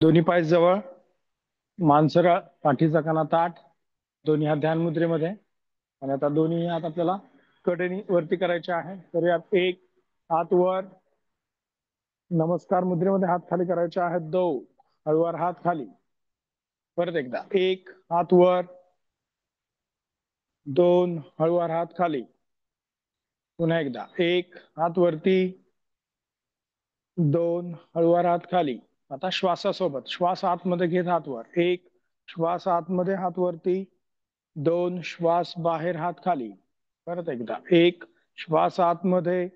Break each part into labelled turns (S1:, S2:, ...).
S1: दोन्ही पाय जवळ, मान सरळ, पाठीचा कणा ताठ, दोन्ही हात ध्यान मुद्रेमध्ये. आणि आता दोन्ही हात आपल्याला कडेनी वरती करायचे आहे. तर यात एक हात वर नमस्कार मुद्रेमध्ये हात खाली करायचे आहेत. दोन हळूवार हात खाली. परत एकदा एक हात वर, दोन हळूवार हात खाली. पुन्हा एकदा एक हात वरती, दोन हळूवार हात खाली. आता श्वासासोबत श्वास आतमध्ये घेत हात वर. एक श्वास आतमध्ये हात वरती, दोन श्वास बाहेर हात खाली. परत एकदा एक श्वास आतमध्ये,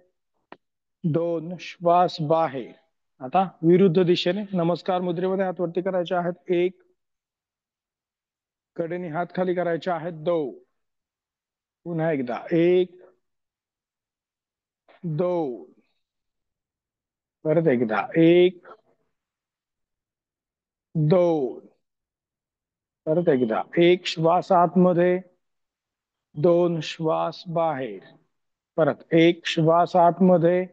S1: दोन श्वास बाहेर. आता विरुद्ध दिशेने नमस्कार मुद्रेमध्ये हात वरती करायचे आहेत. एक कडेने हात खाली करायचे आहेत. दोन पुन्हा एकदा एक, दोन परत एकदा एक, दोन परत एकदा एक श्वास आतमध्ये, दोन श्वास बाहेर. परत एक श्वास आतमध्ये,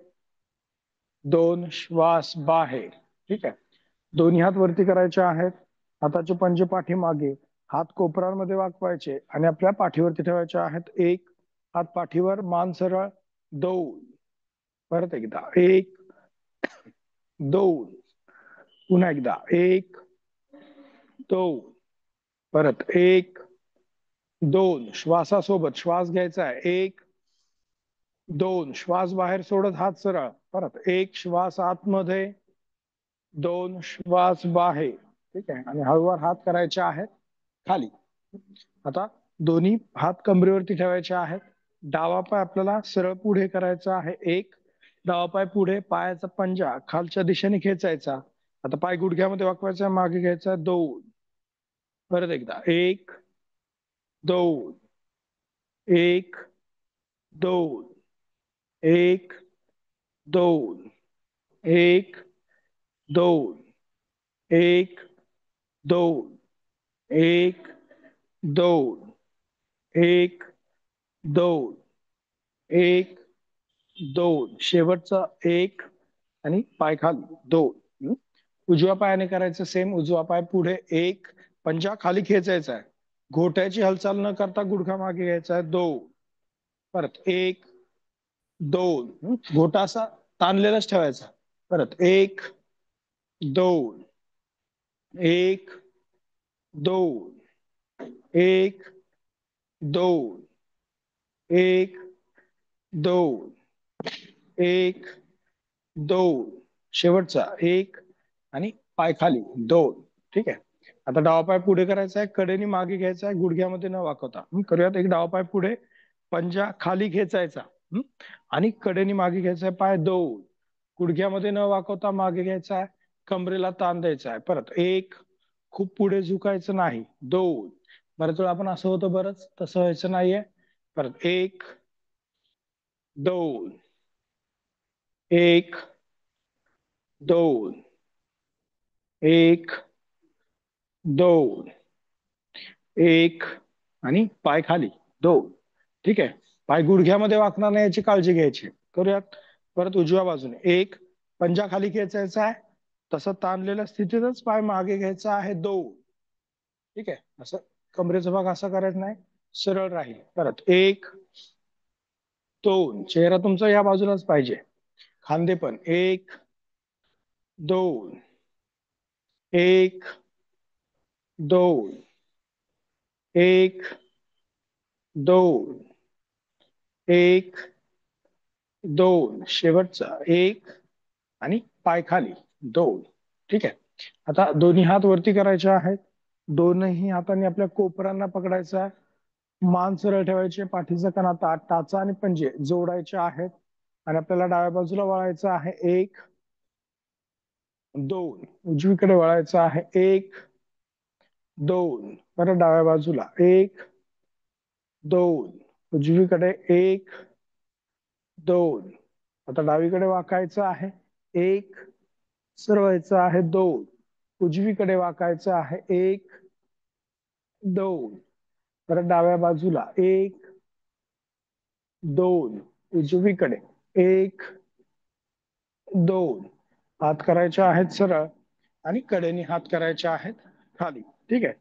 S1: दोन श्वास बाहेर. ठीक आहे. दोन्ही हात वरती करायचे आहेत. हाताचे पंजे पाठीमागे, हात कोपरांमध्ये वाकवायचे आणि आपल्या पाठीवरती ठेवायचे आहेत. एक हात पाठीवर, मान सरळ. दोन परत एकदा एक, दोन पुन्हा एकदा एक, दोन परत एक, दोन श्वासासोबत श्वास घ्यायचा आहे. एक, दोन श्वास बाहेर सोडत हात सरळ. परत एक श्वास आतमध्ये, दोन श्वास बाहेर. ठीक आहे. आणि हळूवार हात करायचे आहेत खाली. आता दोन्ही हात कमरेवरती ठेवायचे आहेत. डावा पाय आपल्याला सरळ पुढे करायचा आहे. एक डावा पाय पुढे, पायाचा पंजा खालच्या दिशेने खेचायचा. आता पाय गुडघ्यामध्ये वाकवायचा, मागे घ्यायचा. दोन परत एकदा एक, दोन एक, दोन एक, दोन एक, दोन एक, दोन एक, दोन एक, दोन एक, दोन शेवटचा एक आणि पाय खाली. दोन. उजव्या पायाने करायचं सेम. उजवा पाय पुढे, एक पंजा खाली खेचायचा आहे. घोट्याची हालचाल न करता गुडघा मागे घ्यायचा आहे. दोन परत एक, दोन घोटा असा ताणलेलाच ठेवायचा. परत एक, दोन एक, दोन एक, दोन एक, दोन एक, दोन शेवटचा एक आणि पाय खाली. दोन. ठीक आहे. आता डावा पाय पुढे करायचा आहे. कडेने मागे घ्यायचा आहे, गुडघ्यामध्ये न वाकवता. करूयात. एक डावा पाय पुढे, पंजा खाली खेचायचा. आणि कडेने मागे घ्यायचा आहे. पाय दोन गुडघ्यामध्ये न वाकवता मागे घ्यायचा आहे. कमरेला ताण द्यायचा आहे. परत एक, खूप पुढे झुकायचं नाही. दोन बरेच वेळा आपण असं होतं, बरंच तसं व्हायचं नाहीये. परत एक, दोन एक, दोन एक, दोन एक आणि पाय खाली. दोन. ठीक आहे. पाय गुडघ्यामध्ये वाकणार नाही याची काळजी घ्यायची. करूयात. परत उजव्या बाजूने एक पंजा खाली खेचायचा आहे. तसं ताणलेल्या स्थितीतच पाय मागे घ्यायचा आहे. दोन. ठीक आहे. असं कमरेचा भाग असा करायचा नाही, सरळ राहील. परत एक, दोन चेहरा तुमचा या बाजूलाच पाहिजे. खांदे पण एक, दोन एक, दोन एक, दोन एक, दोन शेवटचा एक आणि पाय खाली. दोन. ठीक आहे. आता दोन्ही हात वरती करायचे आहेत. दोनही हातांनी आपल्या कोपरांना पकडायचं आहे. मान सरळ ठेवायचे, पाठीचा कणा ताठ, टाचा आणि पंजे जोडायचे आहेत. आणि आपल्याला डाव्या बाजूला वळायचं आहे. एक, दोन उजवीकडे वळायचं आहे. एक, दोन परत डाव्या बाजूला. एक, दोन उजवीकडे. एक, दोन आता डावीकडे वाकायचं आहे. एक सरवायचं आहे. दोन उजवीकडे वाकायचं आहे. एक, दोन परत डाव्या बाजूला. एक, दोन उजवीकडे. एक, दोन हात करायचे आहेत सरळ. आणि कडेने हात करायचे आहेत खाली. ठीक आहे.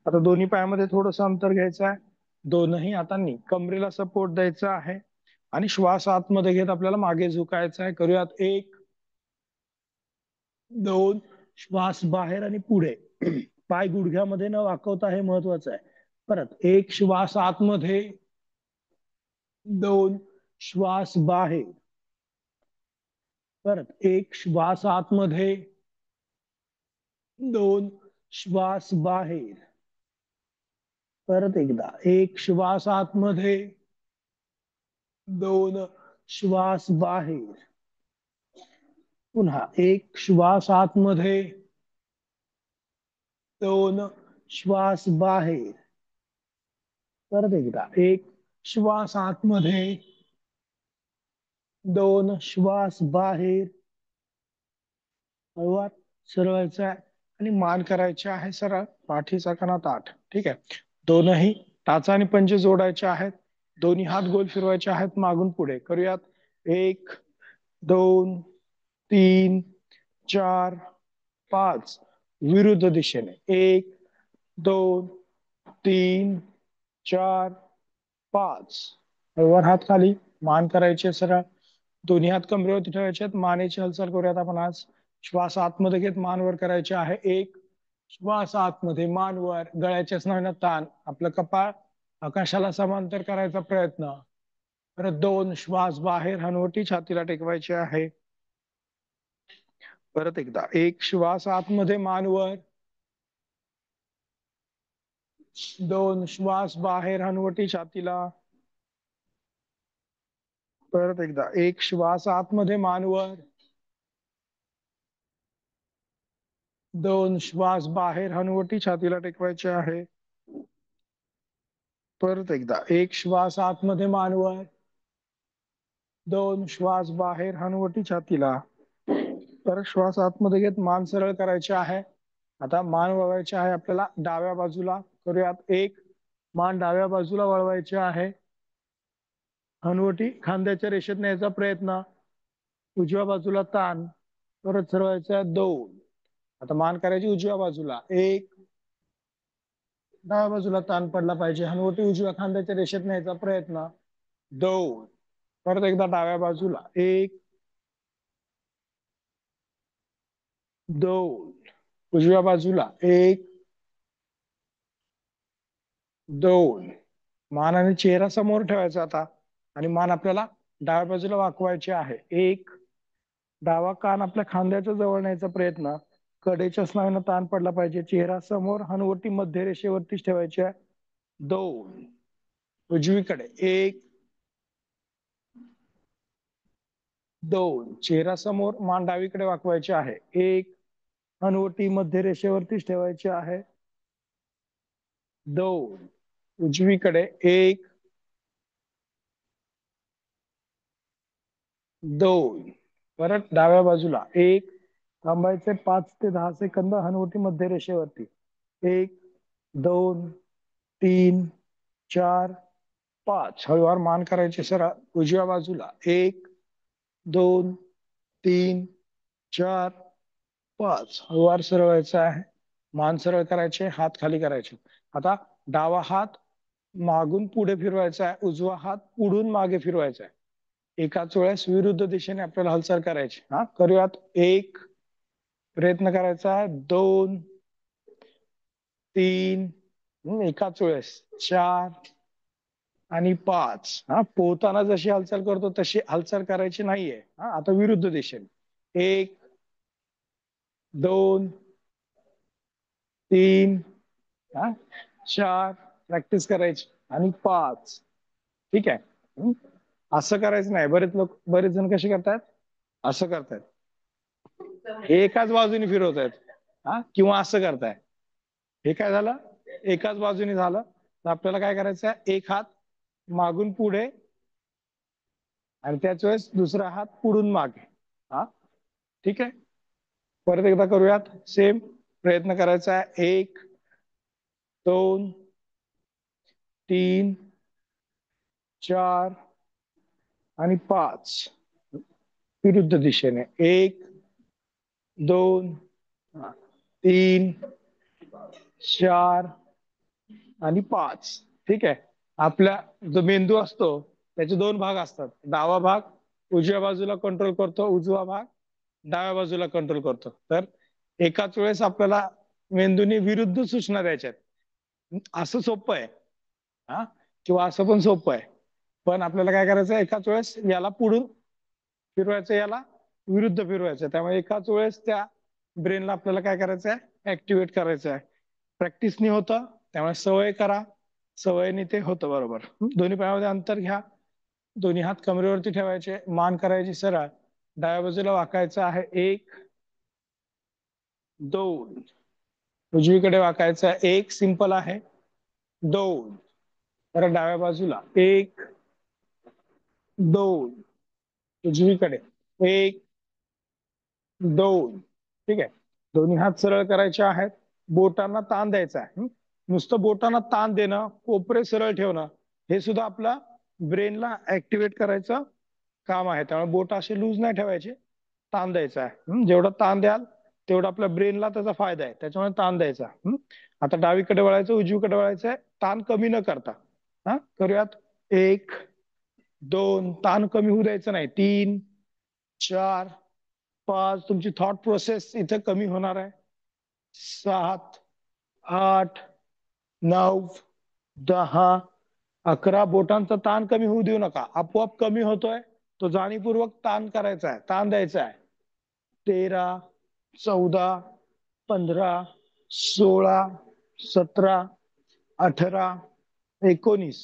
S1: आता दोन्ही पायामध्ये थोडंसं अंतर घ्यायचं आहे. दोनही हातांनी कमरेला सपोर्ट द्यायचा आहे आणि श्वास आतमध्ये घेत आपल्याला मागे झुकायचं आहे. करूयात. 1, 2, श्वास बाहेर आणि पुढे. पाय गुडघ्यामध्ये न वाकवता हे महत्वाचं आहे. परत 1 श्वास आतमध्ये, 2 श्वास बाहेर. परत 1 श्वास आतमध्ये, 2 श्वास बाहेर. परत एकदा 1 श्वास आतमध्ये, 2 श्वास बाहेर. पुन्हा 1 श्वास आतमध्ये, 2 श्वास बाहेर. परत एकदा 1 श्वास आतमध्ये, 2 श्वास बाहेर. हळूवार सरळायचा आहे आणि मान करायचे आहे सरळ. पाठीचा कणा ताठ. ठीक आहे. दोनही टाचा आणि पंजे जोडायचे आहेत. दोन्ही हात गोल फिरवायचे आहेत मागून पुढे. करूयात. 1, 2, 3, 4, 5. विरुद्ध दिशेने. 1, 2, 3, 4, 5. वर हात खाली. मान करायचे सरळ. दोन्ही हात कमरेवरती ठेवायचे आहेत. मानेची हालचाल करूयात आपण आज. श्वास आतमध्ये घेत मान वर करायचे आहे. 1 श्वास आतमध्ये, मान वर. गळ्याच्या स्नायूंना ताण. आपलं कपाळ आकाशाला समांतर करायचा प्रयत्न. परत 2 श्वास बाहेर, हनुवटी छातीला टेकवायची आहे. परत एकदा 1 श्वास आतमध्ये, मान वर. 2 श्वास बाहेर, हनुवटी छातीला. परत एकदा 1 श्वास आतमध्ये, मान वर. 2 श्वास बाहेर, हनुवटी छातीला टेकवायचे आहे. परत एकदा 1 श्वास आतमध्ये, मान वर. 2 श्वास बाहेर, हनुवटी छातीला. परत श्वास आतमध्ये घेत मान सरळ करायचे आहे. आता मान वळवायची आहे आपल्याला डाव्या बाजूला. करूयात. 1 मान डाव्या बाजूला वळवायची आहे. हनुवटी खांद्याच्या रेषेत न्यायचा प्रयत्न. उजव्या बाजूला ताण. परत सरळायचा 2. आता मान करायची उजव्या बाजूला. 1 डाव्या बाजूला ताण पडला पाहिजे. हनुवटी उजव्या खांद्याच्या रेषेत न्यायचा प्रयत्न. 2. परत एकदा डाव्या बाजूला. 1, 2. उजव्या बाजूला. 1, 2. मान आणि चेहरा समोर ठेवायचा आता आणि मान आपल्याला डाव्या बाजूला वाकवायची आहे. 1 डावा कान आपल्या खांद्याच्या जवळ न्यायचा प्रयत्न. कडेच्या स्नायूंना ताण पडला पाहिजे. चेहरा समोर, हनुवटी मध्य रेषेवरतीच ठेवायची आहे. 2 उजवीकडे. 1, 2 चेहरा समोर, मान डावीकडे वाकवायची आहे. 1 हनुवटी मध्य रेषेवरतीच ठेवायची आहे. 2 उजवीकडे. 1, 2 परत डाव्या बाजूला. 1 थांबायचे 5 ते 10 सेकंद हनुवटी मध्य रेषेवरती. 1, 2, 3, 4, 5. हळूवार मान करायचे सरळ उजव्या बाजूला. 1, 2, 3, 4, 5. हळूवार सरळ व्हायचं आहे. मान सरळ करायचे, हात खाली करायचे. आता डावा हात मागून पुढे फिरवायचा आहे. उजवा हात पुढून मागे फिरवायचा आहे. एकाच वेळेस विरुद्ध दिशेने आपल्याला हालचाल करायची. करूयात. 1 प्रयत्न करायचा आहे. 2, 3 एकाच वेळेस. 4 आणि 5. पोहताना जशी हालचाल करतो तशी हालचाल करायची नाहीये. आता विरुद्ध दिशेने. 1, 2, 3, 4 प्रॅक्टिस करायची आणि 5. ठीक आहे. असं करायचं नाही. बरेच जण कसे करतात, असं करतायत, हे एकाच बाजूने फिरवत आहेत किंवा असं करताय. हे काय झालं, एकाच बाजूने झालं. तर आपल्याला काय करायचं आहे, एक हात मागून पुढे आणि त्याच वेळेस दुसरा हात पुढून मागे. ठीक आहे. परत एकदा करूयात. सेम प्रयत्न करायचा आहे. 1, 2, 3, 4 आणि 5 विरुद्ध दिशेने. 1, 2 3, 4 आणि 5. ठीक आहे. आपला जो मेंदू असतो त्याचे दोन भाग असतात. डावा भाग उजव्या बाजूला कंट्रोल करतो, उजवा भाग डाव्या बाजूला कंट्रोल करतो. तर एकाच वेळेस आपल्याला मेंदूने विरुद्ध सूचना द्यायच्या आहेत. असं सोपं आहे हा, किंवा असं पण सोपं आहे. पण आपल्याला काय करायचं, एकाच वेळेस याला पुढून फिरवायचं, याला विरुद्ध फिरवायचं. त्यामुळे एकाच वेळेस त्या ब्रेनला आपल्याला काय करायचं आहे, ऍक्टिव्हेट करायचं आहे. प्रॅक्टिसनी होतं, त्यामुळे सवय करा, सवयीने ते होतं बरोबर. दोन्ही पायामध्ये अंतर घ्या, दोन्ही हात कमरेवरती ठेवायचे, मान करायची सरळ, डाव्या बाजूला वाकायचं आहे 1, 2, उजवीकडे वाकायचं आहे 1, सिंपल आहे, 2, तर डाव्या बाजूला 1, 2, उजवीकडे 1, 2. ठीक आहे. दोन्ही हात सरळ करायचे आहेत, बोटांना ताण द्यायचा आहे. नुसतं बोटांना ताण देणं, कोपरे सरळ ठेवणं, हे सुद्धा आपला ब्रेनला ऍक्टिव्हेट करायचं काम आहे. त्यामुळे बोट असे लूज नाही ठेवायचे, ताण द्यायचा आहे. जेवढा ताण द्याल तेवढा आपल्या ब्रेनला त्याचा फायदा आहे, त्याच्यामुळे ताण द्यायचा. आता डावीकडे वळायचं, उजवीकडे वळायचं आहे, ताण कमी न करता. हा, करूयात. 1, 2, ताण कमी होऊ द्यायचं नाही. 3, 4, 5, तुमची थॉट प्रोसेस इथे कमी होणार आहे. 7, 8, 9, 10, 11. बोटांचा ताण कमी होऊ देऊ नका, आपोआप कमी होतोय तो, जाणीवपूर्वक ताण करायचा आहे, ताण द्यायचा आहे. 13, 14, 15, 16, 17, 18, 19,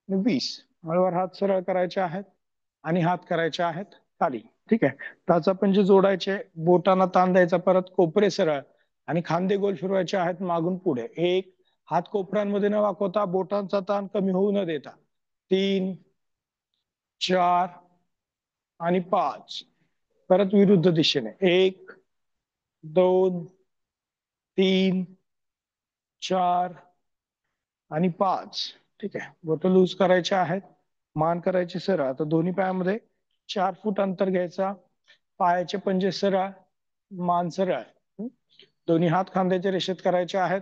S1: 20. हळूहळू हात सरळ करायचे आहेत आणि हात करायचे आहेत खाली. ठीक आहे. टाचा पंजे जोडायचे, बोटांना ताण द्यायचा, परत कोपरे सरळ आणि खांदे गोल फिरवायचे आहेत मागून पुढे. 1, हात कोपऱ्यांमध्ये न वाकवता, बोटांचा ताण कमी होऊ न देता. 3, 4 आणि 5. परत विरुद्ध दिशेने. 1, 2, 3, 4 आणि 5. ठीक आहे. बोट लूज करायचे आहेत, मान करायची सरळ. आता दोन्ही पायामध्ये 4 फूट अंतर घ्यायचा, पायाचे पंजे सरळ, मान सरळ. दोन्ही हात खांद्याच्या रेषेत करायचे आहेत.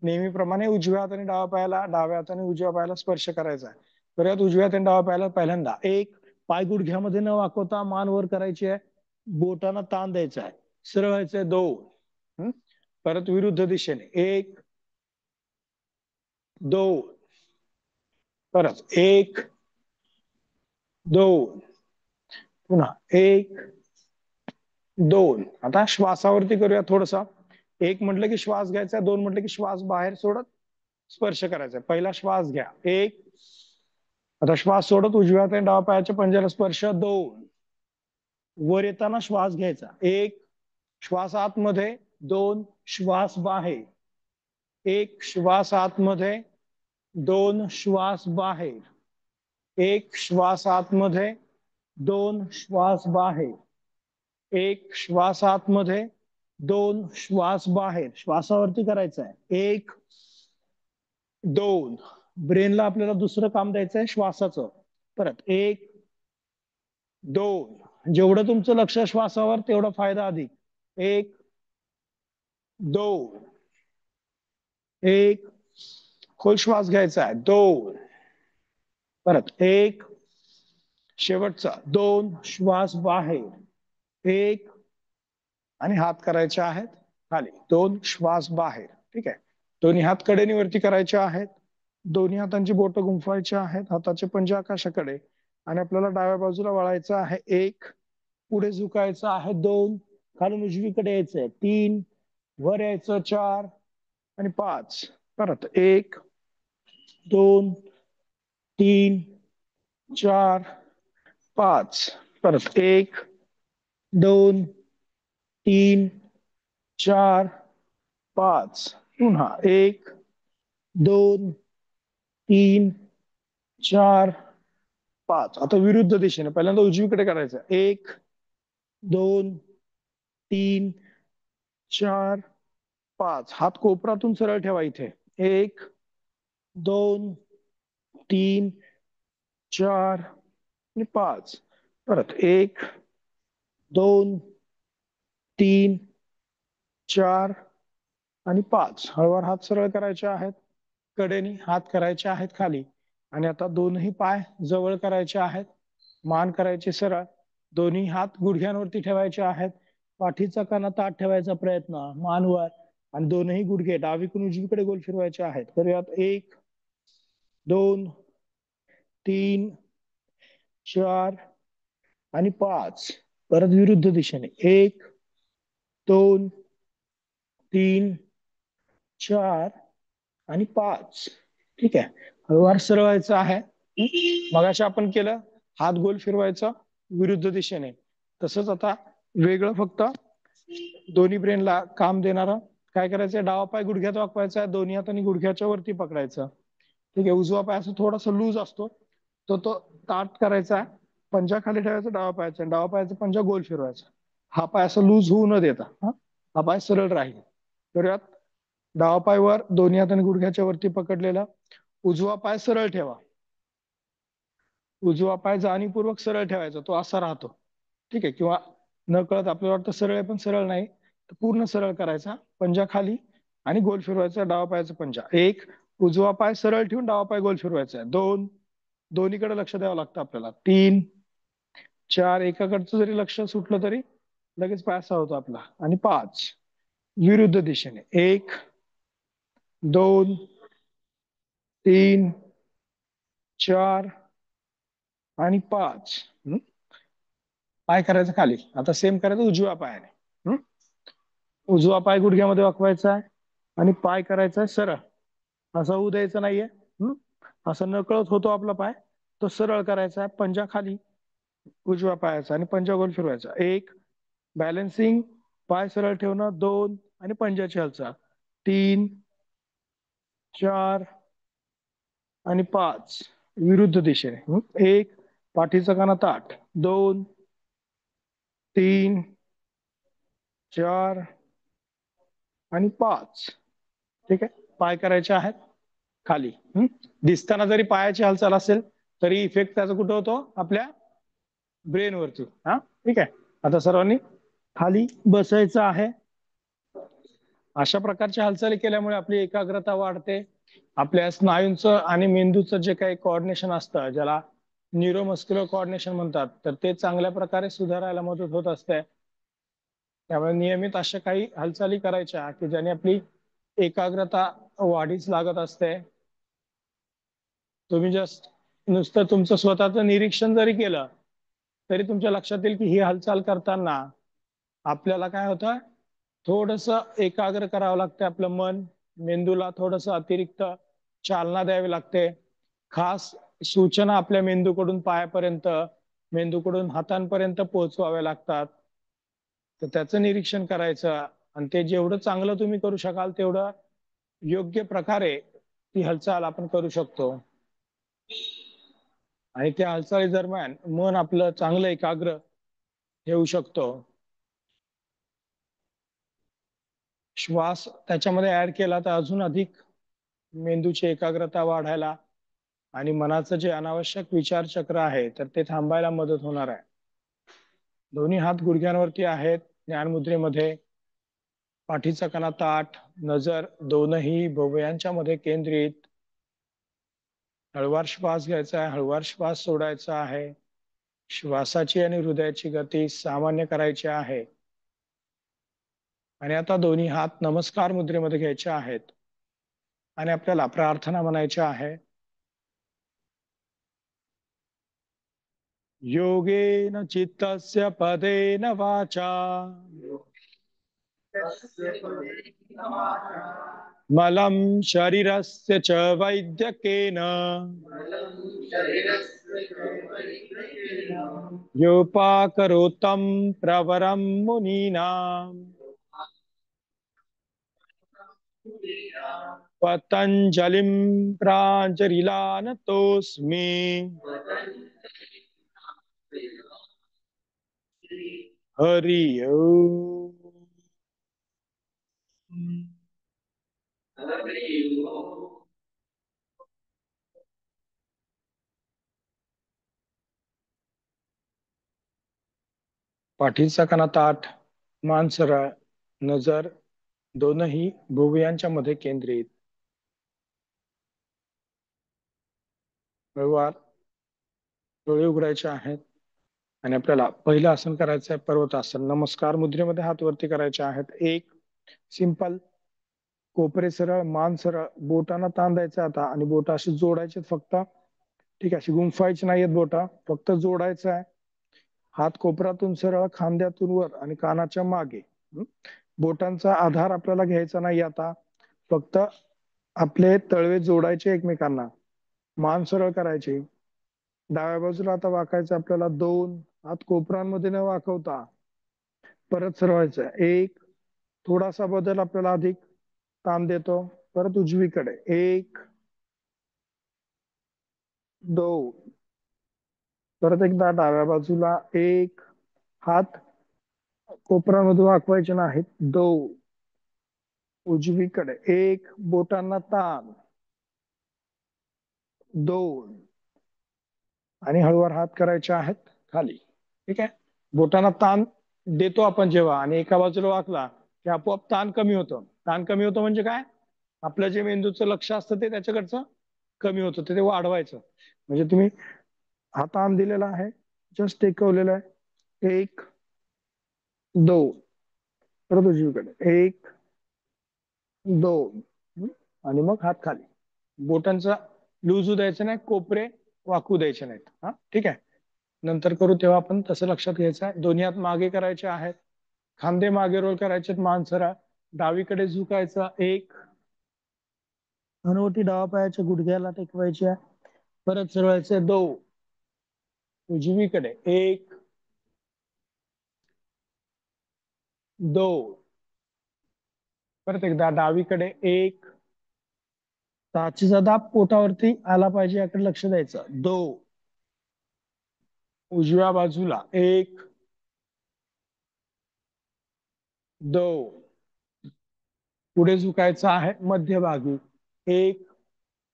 S1: नेहमीप्रमाणे उजव्या हाताने डाव्या पायाला, डाव्या हाताने उजव्या पायाला स्पर्श करायचा आहे. परत उजव्या हाताने डाव्या पायाला पहिल्यांदा 1, पाय गुडघ्यामध्ये न वाकवता मान वर करायची आहे, बोटांना ताण द्यायचा आहे, सरळ व्हायचंय. 2, परत विरुद्ध दिशेने. 1, 2, परत 1, 2, पुन्हा 1, 2. आता श्वासावरती करूया थोडसा. 1 म्हटलं की श्वास घ्यायचा, 2 म्हटलं की श्वास बाहेर सोडत स्पर्श करायचा. पहिला श्वास घ्या, 1. आता श्वास सोडत उजव्या हाताने डाव्या पायाच्या पंजाला स्पर्श. 2, वर येताना श्वास घ्यायचा, 1, श्वास आतमध्ये, 2, श्वास बाहेर. 1 श्वास आतमध्ये, 2 श्वास बाहेर. 1 श्वास आतमध्ये, 2 श्वास बाहेर. 1 श्वास आतमध्ये, 2 श्वास बाहेर. श्वासावरती करायचा आहे. 1, 2. ब्रेनला आपल्याला दुसरं काम द्यायचं आहे श्वासाचं. परत 1, 2. जेवढं तुमचं लक्ष श्वासावर तेवढा फायदा अधिक. 1, 2, 1. खोल श्वास घ्यायचा आहे. 2, परत 1, शेवटचा 2 श्वास बाहेर. 1 आणि हात करायचे आहेत खाली. 2 श्वास बाहेर. ठीक आहे. दोन्ही हात कडेनीवरती करायचे आहेत, दोन्ही हातांची बोटं गुंफवायची आहेत, हाताचे पंजे आकाशाकडे, आणि आपल्याला डाव्या बाजूला वळायचं आहे. 1, पुढे झुकायचं आहे. 2, खालून उजवीकडे यायचंय. 3, वर यायचं. 4 आणि 5. परत 1, 2, 3, 4, 5. परत 1, 2, 3, 4, 5. पुन्हा 1, 2, 3, 4, 5. आता विरुद्ध दिशेने पहिल्यांदा उजवीकडे करायचं. 1, 2, 3, 4, 5. हात कोपरातून सरळ ठेवा इथे. 1, 2, 3, 4 आणि 5. परत 1, 2, 3, 4, आणि 5. हळूवार हात सरळ करायचे आहेत. कडेनी हात करायचे आहेत खाली. आणि आता दोनही पाय जवळ करायचे आहेत. मान करायची सरळ. दोन्ही हात गुडघ्यांवरती ठेवायचे आहेत. पाठीचा कणा ताठ ठेवायचा प्रयत्न. मान वर. आणि दोनही गुडघे डावीकडून उजवीकडे गोल फिरवायचे आहेत. करूयात. 1, 2, 3, 4 आणि 5. परत विरुद्ध दिशेने. 1, 2, 3, 4 आणि 5. ठीक आहे. हळूवार सरळ व्हायचं आहे. मगाशी आपण केलं हात गोल फिरवायचा विरुद्ध दिशेने. तसंच आता वेगळं फक्त दोन्ही ब्रेनला काम देणारं काय करायचंय, डावा पाय गुडघ्यात वाकवायचा आहे. दोन्ही हातांनी गुडघ्याच्या वरती पकडायचं. ठीक आहे. उजवा पाय असं थोडासा लूज असतो, तो ताट करायचा आहे. पंजा खाली ठेवायचा डावा पायाचा. डावा पायाचा पंजा गोल फिरवायचा. हा पाय असं लूज होऊ न देता हा पाय सरळ राहील. करूयात. डावा पाय वर, दोन्ही हातांनी गुडघ्याच्या वरती पकडलेला. उजवा पाय सरळ ठेवा. उजवा पाय जाणीवपूर्वक सरळ ठेवायचा, तो असा राहतो. ठीक आहे. किंवा न कळत आपल्याला वाटतं सरळ आहे पण सरळ नाही, तर पूर्ण सरळ करायचा. पंजा खाली आणि गोल फिरवायचा डावा पायाचा पंजा. 1, उजवा पाय सरळ ठेवून डावा पाय गोल फिरवायचा आहे. 2, दोन्हीकडे लक्ष द्यावं लागतं आपल्याला. 3, 4, एकाकडचं जरी लक्ष सुटलं तरी लगेच पाय असा होतो आपला. आणि 5, विरुद्ध दिशेने. 1, 2, 3, 4 आणि 5. पाय करायचं खाली. आता सेम करायचं उजव्या पायाने. उजवा पाय गुडघ्यामध्ये वाकवायचा आहे आणि पाय करायचा आहे सरळ. असा होऊ द्यायचा नाहीये. असं नकळत होतो आपला पाय, तो सरळ करायचा आहे. पंजा खाली उजव्या पायाचा आणि पंजा गोल फिरवायचा. 1, बॅलन्सिंग, पाय सरळ ठेवणं. 2 आणि पंजाची हालचाल. 3, 4 आणि 5, विरुद्ध दिशेने. 1, पाठीचा कणा ताठ. 2, 3, 4 आणि 5. ठीक आहे. पाय करायचे आहेत खाली. दिसताना जरी पायाची हालचाल असेल तरी इफेक्ट त्याचा कुठं होतो, आपल्या ब्रेन वरती. ठीक आहे. आता सर्वांनी खाली बसायचं आहे. अशा प्रकारच्या हालचाली केल्यामुळे आपली एकाग्रता वाढते. आपल्या स्नायूंचं आणि मेंदूचं जे काही कोऑर्डिनेशन असतं, ज्याला न्यूरोमस्क्युलर कोऑर्डिनेशन म्हणतात, तर ते चांगल्या प्रकारे सुधारायला मदत होत असते. त्यामुळे नियमित अशा काही हालचाली करायच्या की ज्याने आपली एकाग्रता वाढीस लागत असते. तुम्ही जस्ट नुसतं तुमचं स्वतःचं निरीक्षण जरी केलं तरी तुमच्या लक्षात येईल की ही हालचाल करताना आपल्याला काय होतं, थोडस एकाग्र करावं लागतं आपलं मन. मेंदूला थोडस अतिरिक्त चालना द्यावी लागते. खास सूचना आपल्या मेंदूकडून पायापर्यंत, मेंदूकडून हातांपर्यंत पोहोचवाव्या लागतात. तर त्याचं निरीक्षण करायचं आणि ते जेवढं चांगलं तुम्ही करू शकाल तेवढं योग्य प्रकारे ती हालचाल आपण करू शकतो. आणि त्या हालचाली दरम्यान मन आपलं चांगलं एकाग्र ठेवू शकतो. श्वास त्याच्यामध्ये ऍड केला तर अजून अधिक मेंदूची एकाग्रता वाढायला आणि मनाचं जे अनावश्यक विचार चक्र आहे तर ते थांबायला मदत होणार आहे. दोन्ही हात गुडघ्यांवरती आहेत ज्ञान मुद्रेमध्ये. पाठीचा कणा ताठ, नजर दोनही भुवयांच्या मध्ये केंद्रित. हळूवार श्वास घ्यायचा आहे, हळूवार श्वास सोडायचा आहे. श्वासाची आणि हृदयाची गती सामान्य करायची आहे. आणि आता दोन्ही हात नमस्कार मुद्रेमध्ये घ्यायचे आहेत आणि आपल्याला प्रार्थना म्हणायची आहे. योगेन चित्तस्य पदेन वाचा मलं शरीरस्य च वैद्यकेन योपाकरोतं प्रवरं मुनीनाम् पतञ्जलिं प्राञ्जलिलानतोऽस्मि। हरि ओम. पाठीचा कणा ताठ, मान सरळ, नजर दोनही भुवयांच्या मध्ये केंद्रित. व्यवहार डोळे उघडायचे आहेत आणि आपल्याला पहिलं आसन करायचं आहे पर्वतासन. नमस्कार मुद्रेमध्ये हात वरती करायचे आहेत. एक सिंपल, कोपरे सरळ, मान सरळ, बोटांना ताण द्यायचा आता आणि बोट अशी जोडायचे फक्त. ठीक आहे, अशी गुंफायची नाहीयेत बोटा, फक्त जोडायचं आहे. हात कोपरातून सरळ, खांद्यातून वर आणि कानाच्या मागे. बोटांचा आधार आपल्याला घ्यायचा नाही आता, फक्त आपले तळवे जोडायचे एकमेकांना. मान सरळ करायची. डाव्या बाजूला आता वाकायचं आपल्याला. दोन हात कोपरांमध्ये न वाकवता परत सरवायचं. एक, थोडासा बदल आपल्याला अधिक ताण देतो. परत उजवीकडे. एक, दोन, परत एकदा डाव्या बाजूला. एक, हात कोपरामध्ये वाकवायचे नाहीत. दोन, उजवीकडे. एक, बोटांना ताण. दोन, आणि हळूवार हात करायचे आहेत खाली. ठीक आहे, बोटांना ताण देतो आपण जेव्हा आणि एका बाजूला वाकला की आपोआप ताण कमी होतो. ताण कमी होतो म्हणजे काय, आपलं जे मेंदूचं लक्ष असतं ते त्याच्याकडचं कमी होतं, ते वाढवायचं. म्हणजे तुम्ही हा ताण दिलेला आहे, जस्ट टेकवलेला आहे. एक, दोन, परत उजवीकडे. एक, दोन, आणि मग हात खाली. बोटांचा लूज द्यायचं नाही, कोपरे वाकू द्यायचे नाहीत. हा, ठीक आहे. नंतर करू तेव्हा आपण तसं लक्षात घ्यायचं आहे. दोन्ही हात मागे करायचे आहेत, खांदे मागे रोल करायचे, मान सरळ, डावीकडे झुकायचा. एक, हनुवटी डावा पायाच्या गुडघ्याला टेकवायच्या, परत सरळायचे. दोन, उजवीकडे. एक, दोन, परत एकदा डावीकडे. एक, टाचीचा दाब पोटावरती आला पाहिजे याकडे लक्ष द्यायचं. दोन, उजव्या बाजूला. एक, दोन, पुढे झुकायचं आहे मध्यभागी. एक,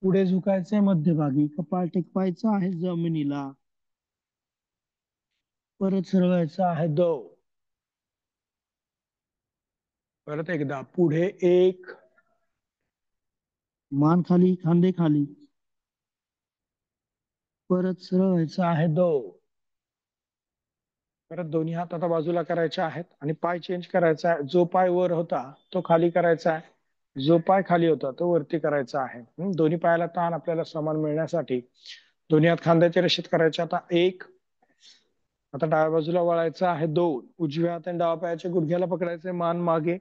S1: पुढे झुकायचंय मध्यभागी, कपाळ टेकवायचं आहे जमिनीला, परत सरळायचं आहे. दोन, परत एकदा पुढे. एक, मान खाली, खांदे खाली, परत सरळ व्हायचं आहे. दोन, परत दोन्ही हात आता बाजूला करायचे आहेत आणि पाय चेंज करायचा आहे. जो पाय वर होता तो खाली करायचा आहे, जो पाय खाली होता तो वरती करायचा आहे. दोन्ही पायाला ताण आपल्याला समान मिळण्यासाठी दोन्ही हात खांद्याच्या रेषेत करायचे. आता एक, आता डाव्या बाजूला वळायचं आहे. दोन, उजव्या हाताने डावा पायाच्या गुडघ्याला पकडायचंय, मान मागे.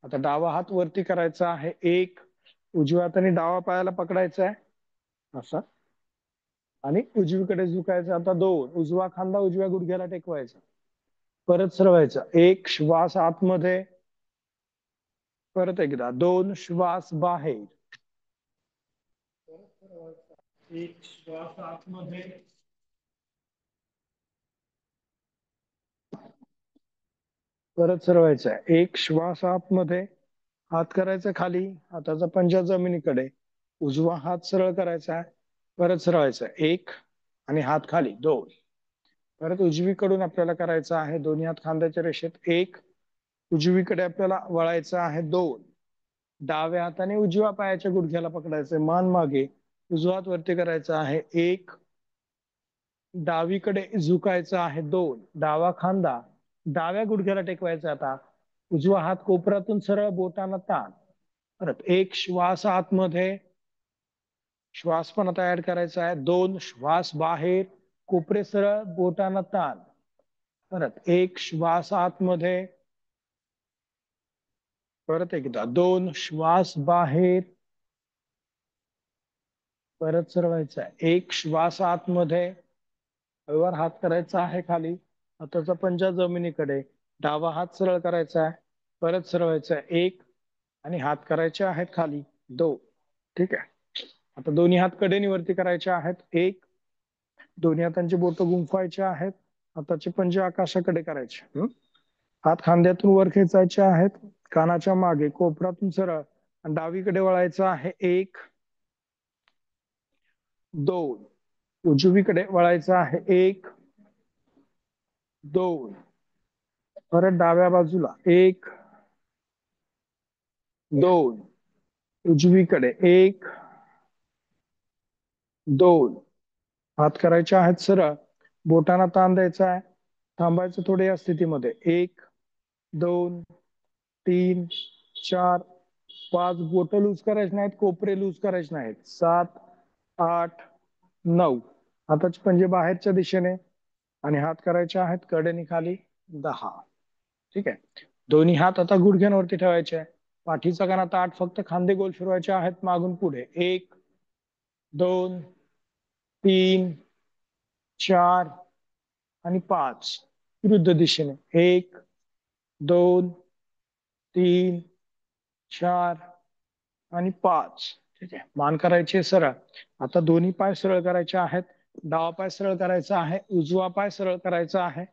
S1: आता डावा हात वरती करायचा आहे. एक, उजव्या हाताने डावा पायाला पकडायचा आहे असा आणि उजवीकडे झुकायचं. आता दोन, उजवा खांदा उजव्या गुडघ्याला टेकवायचा, परत सरवायचा. एक, श्वास आतमध्ये, परत एकदा. दोन, श्वास बाहेर, एक, श्वास आतमध्ये, परत सरवायचा. एक, श्वास आतमध्ये, हात करायचा खाली, हाताचा पंजा जमिनीकडे, उजवा हात सरळ करायचा, परत सरवायचा. एक, आणि हात खाली. दोन, परत उजवीकडून आपल्याला करायचं आहे. दोन्ही हात खांद्याच्या रेषेत. एक, उजवीकडे आपल्याला वळायचं आहे. दोन, डाव्या हाताने उजव्या पायाच्या गुडघ्याला पकडायचंय, मान मागे, उजवा हात वरती करायचा आहे. एक, डावीकडे झुकायचं आहे. दोन, डावा खांदा डाव्या गुडघ्याला टेकवायचा. आता उजवा हात कोपरातून सरळ, बोटांना ताण. परत एक, श्वास आतमध्ये, श्वास पण आता ऍड करायचा आहे. दोन, श्वास बाहेर, कोपरे सरळ, बोटांना ताण. परत एक, श्वास आतमध्ये, परत एकदा. दोन, श्वास बाहेर, परत सरवायचा आहे. एक, श्वास आतमध्ये, हळूवार हात करायचा आहे खाली, हाताचा पंजा जमिनीकडे, डावा हात सरळ करायचा आहे, परत सरवायचा आहे. एक, आणि हात करायचे आहेत खाली. दोन, ठीक आहे. आता दोन्ही हात कडेनी वरती करायचे आहेत. एक, दोन्ही हातांची बोट गुंफवायचे आहेत, हाताचे पंजे आकाशाकडे करायचे. हात खांद्यातून वर खेचायचे आहेत, कानाच्या मागे, कोपरातून सरळ, आणि डावीकडे वळायचं आहे. एक, दोन, उजवीकडे वळायचं आहे. एक, दोन, परत डाव्या बाजूला. एक, दोन, उजवीकडे एक, दोन, हात करायचे आहेत सरळ, बोटांना ताण द्यायचा आहे, थांबायचं थोडे या स्थितीमध्ये, एक, दोन, तीन, चार, पाच, बोट लूज करायचे नाहीत, कोपरे लूज करायचे नाहीत, सात, आठ, नऊ, हाताचे पंजे बाहेरच्या दिशेने आणि हात करायचे आहेत कडेने खाली, 10. ठीक आहे. दोन्ही हात आता गुडघ्यांवरती ठेवायचे आहे, पाठीचा कणा ताठ, फक्त खांदे गोल फिरवायचे आहेत मागून पुढे, एक, दोन, तीन, चार आणि पाच, विरुद्ध दिशेने, एक, दोन, तीन, चार आणि पाच. ठीक आहे. मान करायची सरळ. आता दोन्ही पाय सरळ करायचे आहेत, डावा पाय सरळ करायचा आहे, उजवा पाय सरळ करायचा आहे,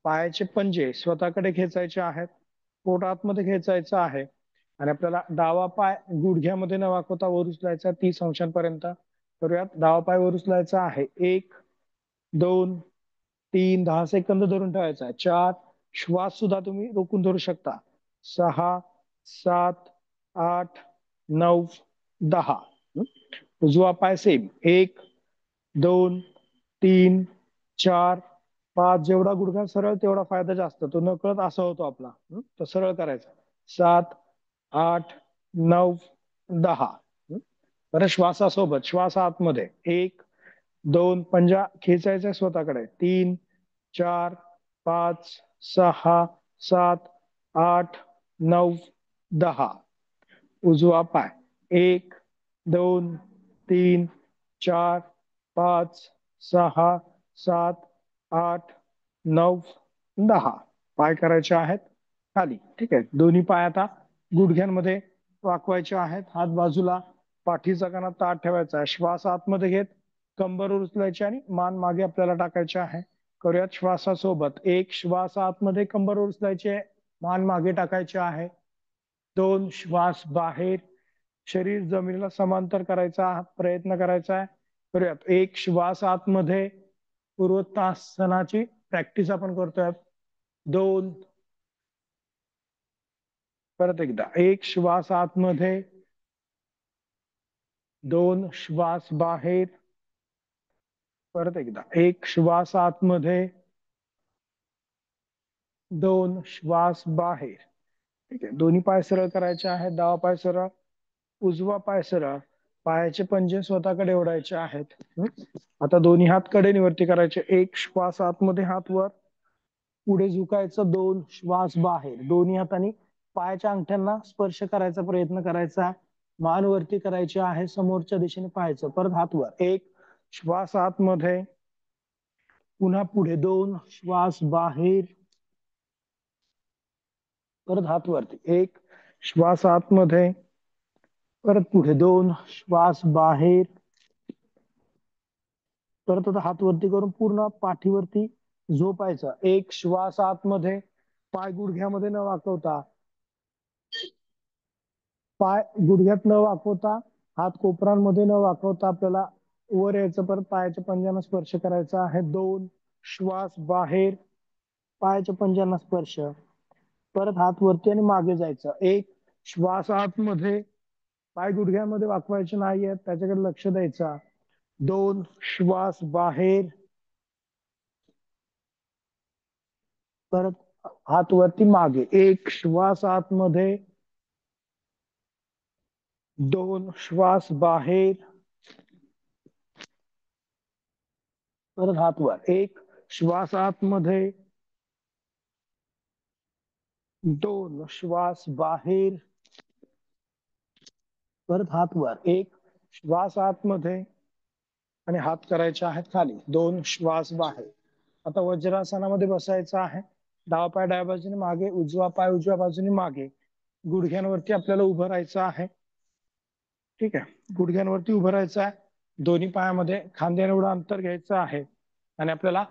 S1: पायाचे पंजे स्वतःकडे खेचायचे आहेत, पोट आतमध्ये खेचायचं आहे आणि आपल्याला डावा पाय गुडघ्यामध्ये न वाकवता वर उचलायचा 30 अंशांपर्यंत. करूयात. डावा पाय वर उचलायचा आहे, एक, दोन, तीन, 10 सेकंद धरून ठेवायचा आहे, चार, श्वास सुद्धा तुम्ही रोखून धरू शकता, सहा, सात, आठ, नऊ, 10. उजवा पाय सेम, एक, दोन, तीन, चार, पाच, जेवढा गुडघा सरळ तेवढा फायदा जास्त, तो नकळत असा होतो आपला. तो सरळ करायचा, सात, आठ, नऊ, 10. बरं, श्वासासोबत श्वास आतमध्ये, एक, दोन, पंजा खेचायचा स्वतःकडे, तीन, चार, पाच, सहा, सात, आठ, नऊ, 10. उजवा पाय, एक, दोन, तीन, चार, पाच, सहा, सात, आठ, नऊ, 10. पाय करायचे आहेत खाली. ठीक आहे. दोन्ही पाय आता गुडघ्यांमध्ये वाकवायचे आहेत, हात बाजूला, पाठीचा कणा ताठ ठेवायचा आहे, श्वास आतमध्ये घेत कंबरवर उचलायचे आणि मान मागे आपल्याला टाकायचे आहे. करूयात श्वासासोबत. एक, श्वास आतमध्ये कंबरवर उचलायचे, मान मागे टाकायचे आहे, दोन, श्वास बाहेर, शरीर जमिनीला समांतर करायचा प्रयत्न करायचा आहे. करूयात. एक, श्वास आतमध्ये, पूर्वोत्तानाची प्रॅक्टिस आपण करतोय, दोन, परत एकदा, एक, श्वास आतमध्ये, दोन, श्वास बाहेर, परत एकदा, एक, श्वास आतमध्ये, दोन, श्वास बाहेर. ठीक आहे. दोन्ही पाय सरळ करायचे आहेत, डावा पाय सरळ, उजवा पाय सरळ, पायाचे पंजे स्वतःकडे ओढायचे आहेत. आता दोन्ही हात कडेने करायचे, एक, श्वास आतमध्ये, हात वर, पुढे झुकायचं, दोन, श्वास बाहेर, दोन्ही हातांनी पायाच्या अंगठ्यांना स्पर्श करायचा प्रयत्न करायचा, मान वरती करायची आहे, समोरच्या दिशेने पाहायचं, परत हात वर, एक, श्वास आतमध्ये, पुन्हा पुढे, दोन, श्वास बाहेर, परत हात वरती, एक, श्वास आतमध्ये, परत पुढे, दोन, श्वास बाहेर, परत आता हात वरती करून पूर्ण पाठीवरती झोपायचा, एक, श्वास आतमध्ये, पाय गुडघ्यामध्ये न वाकवता, पाय गुडघ्यात न वाकवता, हात कोपरांमध्ये न वाकवता आपल्याला वर यायचं, परत पायाच्या पंजांना स्पर्श करायचा आहे, दोन, श्वास बाहेर, पायाच्या पंजांना स्पर्श, परत हात वरती आणि मागे जायचं, एक, श्वास आतमध्ये, पाय गुडघ्यामध्ये वाकवायचे नाहीयेत, त्याच्याकडे लक्ष द्यायचा, दोन, श्वास बाहेर, परत हात वरती मागे, एक, श्वास आतमध्ये, दोन, श्वास बाहेर, परत हात वर, एक, श्वास आतमध्ये, दोन, श्वास बाहेर, परत हात वर, एक, श्वास आतमध्ये आणि हात करायचे आहेत खाली, दोन, श्वास बाहेर. आता वज्रासनामध्ये बसायचं आहे, डावा पाय डाव्या बाजूने मागे, उजवा पाय उजव्या बाजूने मागे, गुडघ्यांवरती आपल्याला उभं राहायचं आहे. ठीक आहे. गुडघ्यांवरती उभं राहायचं आहे, दोन्ही पायामध्ये खांद्याने एवढं अंतर घ्यायचं आहे आणि आपल्याला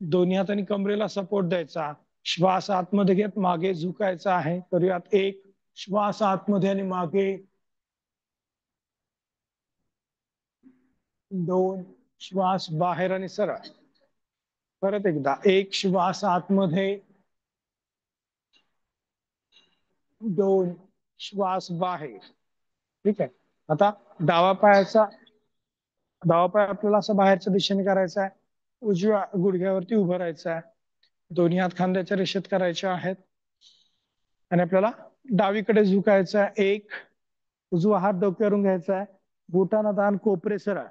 S1: दोन्ही हातांनी कमरेला सपोर्ट द्यायचा, श्वास आतमध्ये घेत मागे झुकायचा आहे. करूयात. एक, श्वास आतमध्ये आणि मागे, दोन, श्वास बाहेर आणि सरळ, परत एकदा, एक, श्वास आतमध्ये, दोन, श्वास बाहेर. ठीक आहे. आता डावा पाय आपल्याला असं बाहेरच्या दिशेने करायचा आहे. उजव्या गुडघ्यावरती उभं राहायचं आहे. दोन्ही हात खांद्याच्या रेषेत करायचे आहेत आणि आपल्याला डावीकडे झुकायचं आहे. एक, उजवा हात डोक्यावरून घ्यायचा आहे. बोटांना दान, कोपरे सरळ.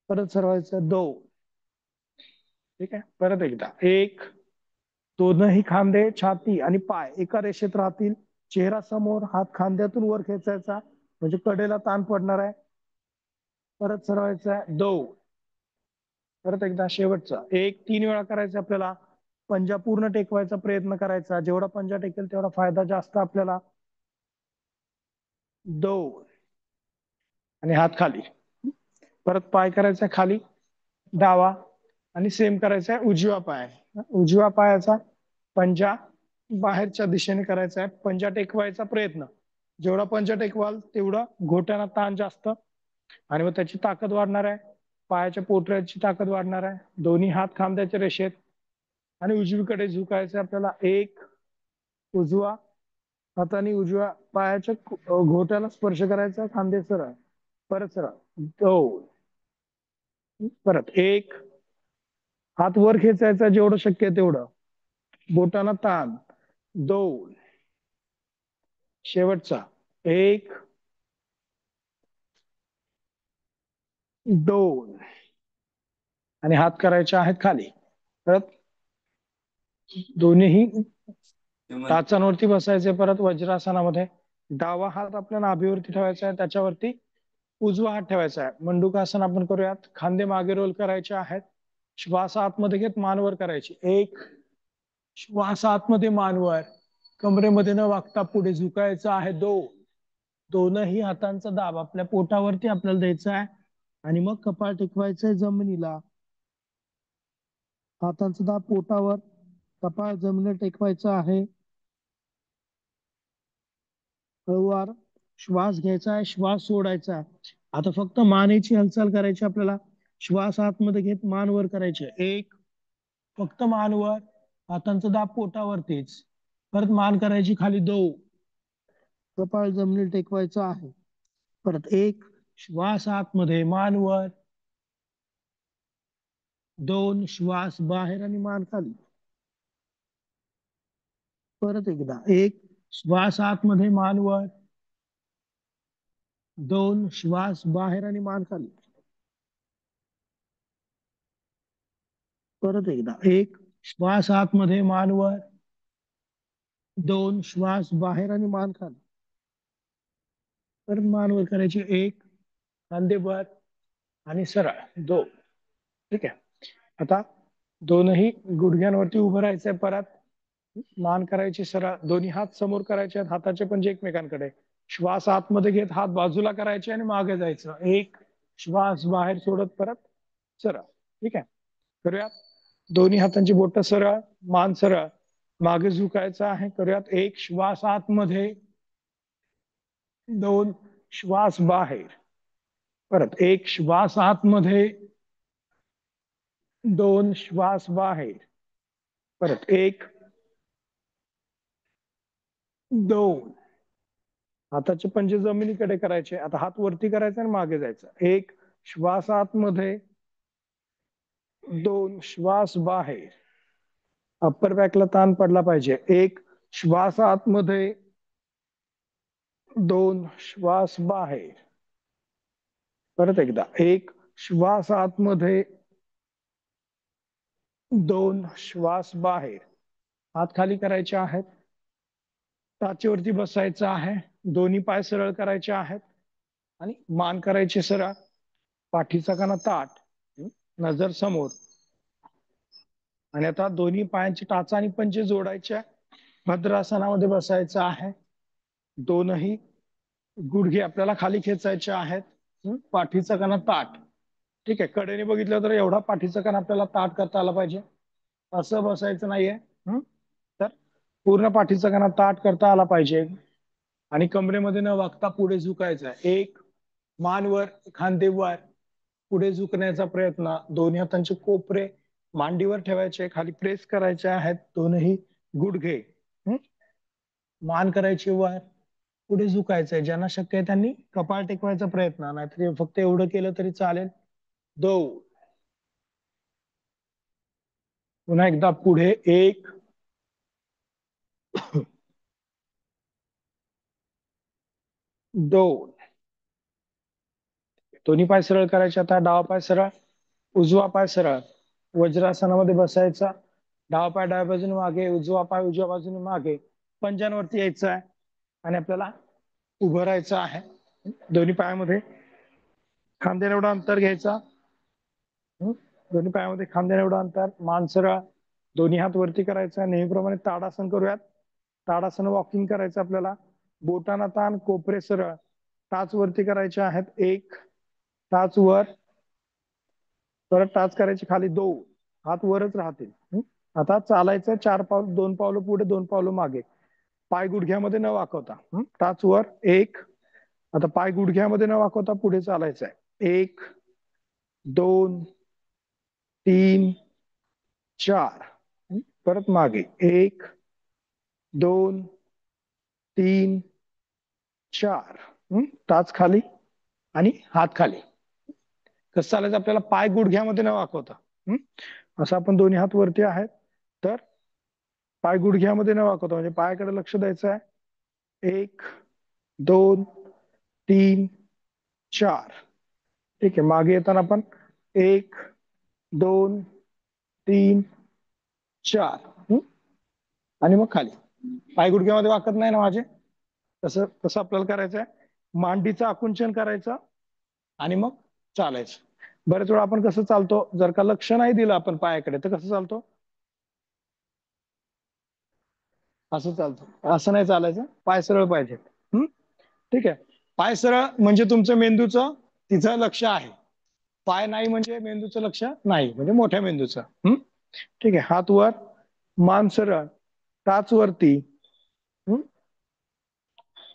S1: परत सरवायचं. दोन. ठीक आहे. परत एकदा. एक, दोनही खांदे, छाती आणि पाय एका रेषेत राहतील. चेहरा समोर, हात खांद्यातून वर खेचायचा म्हणजे कडेला ताण पडणार आहे. परत सरवायचं आहे. दोन. परत एकदा शेवटचा. एक, 3 वेळा करायचं आपल्याला. पंजा पूर्ण टेकवायचा प्रयत्न करायचा. जेवढा पंजा टेकेल तेवढा फायदा जास्त आपल्याला. दोन. आणि हात खाली. परत पाय करायचा खाली डावा आणि सेम करायचा आहे उजव्या पाय. उजव्या पायाचा पंजा बाहेरच्या दिशेने करायचा आहे. पंजा टेकवायचा प्रयत्न. जेवढा पंजा टेकवाल तेवढं घोट्याला ताण जास्त आणि मग त्याची ताकद वाढणार आहे. पायाच्या पोटऱ्याची ताकद वाढणार आहे. दोन्ही हात खांद्याच्या रेषेत आणि उजवीकडे झुकायचं आपल्याला. एक, उजवा हाताने उजव्या पायाच्या घोट्याला स्पर्श करायचा. खांदे सरळ. परत सरळ. दोन. परत एक, हात वर खेचायचा जेवढं शक्य आहे तेवढं. बोटांना ताण. दोन. शेवटचा. एक, दोन. आणि हात करायचे आहेत खाली. परत दोन्हीही टाचांवरती बसायचे. परत वज्रासनामध्ये डावा हात आपल्या नाभीवरती ठेवायचा आहे. त्याच्यावरती उजवा हात ठेवायचा आहे. मंडूकासन आपण करूयात. खांदे मागे रोल करायचे आहेत. श्वास आतमध्ये घेत मानवर करायची. एक, श्वास आतमध्ये मानवर. कमरेमध्ये न वागता पुढे झुकायचं आहे. दोन. दोनही हातांचा दाब आपल्या पोटावरती आपल्याला द्यायचा आहे आणि मग कपाळ टेकवायचंय जमिनीला. हातांचा दाब पोटावर, कपाळ जमिनीला टेकवायचं आहे. हळूवार श्वास घ्यायचा आहे, श्वास सोडायचा आहे. आता फक्त मानेची हालचाल करायची आपल्याला. श्वास आतमध्ये घेत मान वर करायचे. एक, फक्त मान वर. हातांचा दाब पोटावरतीच. परत मान करायची खाली. दोन. कपाळ जमिनीला टेकवायचं आहे. परत एक, श्वास आतमध्ये मान वर. दोन, श्वास बाहेर आणि मान खाली. परत एकदा. एक, श्वास आतमध्ये मान वर. दोन, श्वास बाहेर आणि मान खाली. परत एकदा. एक, श्वास आतमध्ये मान वर. दोन, श्वास बाहेर आणि मान खाली. परत मान वर करायची. एक, खांदे वर आणि सरळ. दोन. ठीक आहे. आता दोनही गुडघ्यांवरती उभं राहायचंय. परत मान करायची सरळ. दोन्ही हात समोर करायचे आहेत. हाताचे पंजे एकमेकांकडे. श्वास आतमध्ये घेत हात बाजूला करायचे आणि मागे जायचं. एक, श्वास बाहेर सोडत परत सरळ. ठीक आहे. करूयात. दोन्ही हातांची बोट सरळ, मान सरळ, मागे झुकायचं आहे. करूयात. एक, श्वास आतमध्ये. दोन, श्वास बाहेर. परत एक, श्वास आतमध्ये. दोन, श्वास बाहेर. परत एक, दोन. हाताचे पंजे जमिनीकडे करायचे. आता हात वरती करायचा आणि मागे जायचं. एक, श्वास आतमध्ये. दोन, श्वास बाहेर. अप्पर बॅकला ताण पडला पाहिजे. एक, श्वास आतमध्ये. दोन, श्वास बाहेर. परत एकदा. एक, श्वास आतमध्ये. दोन, श्वास बाहेर. हात खाली करायचे आहेत. टाचेवरती बसायचं आहे. दोन्ही पाय सरळ करायचे आहेत आणि मान करायची सरळ. पाठीचा कणा ताठ, नजर समोर. आणि आता दोन्ही पायांची टाचा आणि पंजे जोडायच्या. भद्रासनामध्ये बसायचं आहे. दोनही गुडघे आपल्याला खाली खेचायचे आहेत. पाठीचा कणा ताठ. ठीक आहे. कडेने बघितलं तर एवढा पाठीचा कणा आपल्याला ताठ करता आला पाहिजे. असं बसायचं नाहीये. तर पूर्ण पाठीचा कणा ताठ करता आला पाहिजे आणि कमरेमध्ये न वागता पुढे झुकायचं आहे. एक, मान वर, खांदे वर, पुढे झुकण्याचा प्रयत्न. दोन्ही हातांचे कोपरे मांडीवर ठेवायचे. खाली प्रेस करायचे आहेत दोनही गुडघे. मान करायची वर, पुढे झुकायचंय. ज्यांना शक्य आहे त्यांनी कपाळ टेकवायचा प्रयत्न, नाहीतर फक्त एवढं केलं तरी चालेल. 2, पुन्हा एकदा पुढे 1, 2, दोन्ही पाय सरळ करायचे. आता डावा पाय सरळ, उजवा पाय सरळ. वज्रासनामध्ये बसायचा. डावा पाय डाव्या बाजूने मागे, उजवा पाय उजव्या बाजूने मागे. पंजांवरती यायचं आहे आणि आपल्याला उभं राहायचं आहे. दोन्ही पायामध्ये खांद्याने एवढं अंतर घ्यायचा. दोन्ही पायामध्ये खांद्याने एवढं अंतर. मान सरळ, दोन्ही हात वरती करायचा. नेहमीप्रमाणे ताडासन करूयात. ताडासन वॉकिंग करायचं आपल्याला. बोटांना ताण, कोपरे सरळ. टाच वरती करायचे आहेत. 1, टाच वर, परत टाच करायची खाली. 2, हात वरच राहतील. आता चालायचं 4 पावलं, 2 पावलं पुढे 2 पावलं मागे. पाय गुडघ्यामध्ये न वाकवता. टाच वर 1, आता पाय गुडघ्यामध्ये न वाकवता पुढे चालायचं आहे. 1, 2, 3, 4, परत मागे. 1, 2, 3, 4, टाच खाली आणि हात खाली. कसं चालायचं आपल्याला, पाय गुडघ्यामध्ये न वाकवता. असं आपण दोन्ही हात वरती आहेत, तर पाय गुडघ्यामध्ये न वाकवता म्हणजे पायाकडे लक्ष द्यायचं आहे. 1, 2, 3, 4. ठीक आहे. मागे येताना आपण 1, 2, 3, 4, आणि मग खाली. पाय गुडघ्यामध्ये वाकत नाही ना माझे. तसं तसं आपल्याला करायचं आहे. मांडीचं आकुंचन करायचं आणि मग चालायचं. बरेच वेळा आपण कसं चालतो, जर का लक्ष नाही दिलं आपण पायाकडे, तर कसं चालतो, असं चालतो. असं नाही चालायचं, पाय सरळ पाहिजे. ठीक आहे. पाय सरळ म्हणजे तुमचं मेंदूचं तिचं लक्ष आहे. पाय नाही म्हणजे मेंदूचं लक्ष नाही, म्हणजे मोठ्या मेंदूचं. ठीक आहे. हात वर, मान सरळ, टाच वरती.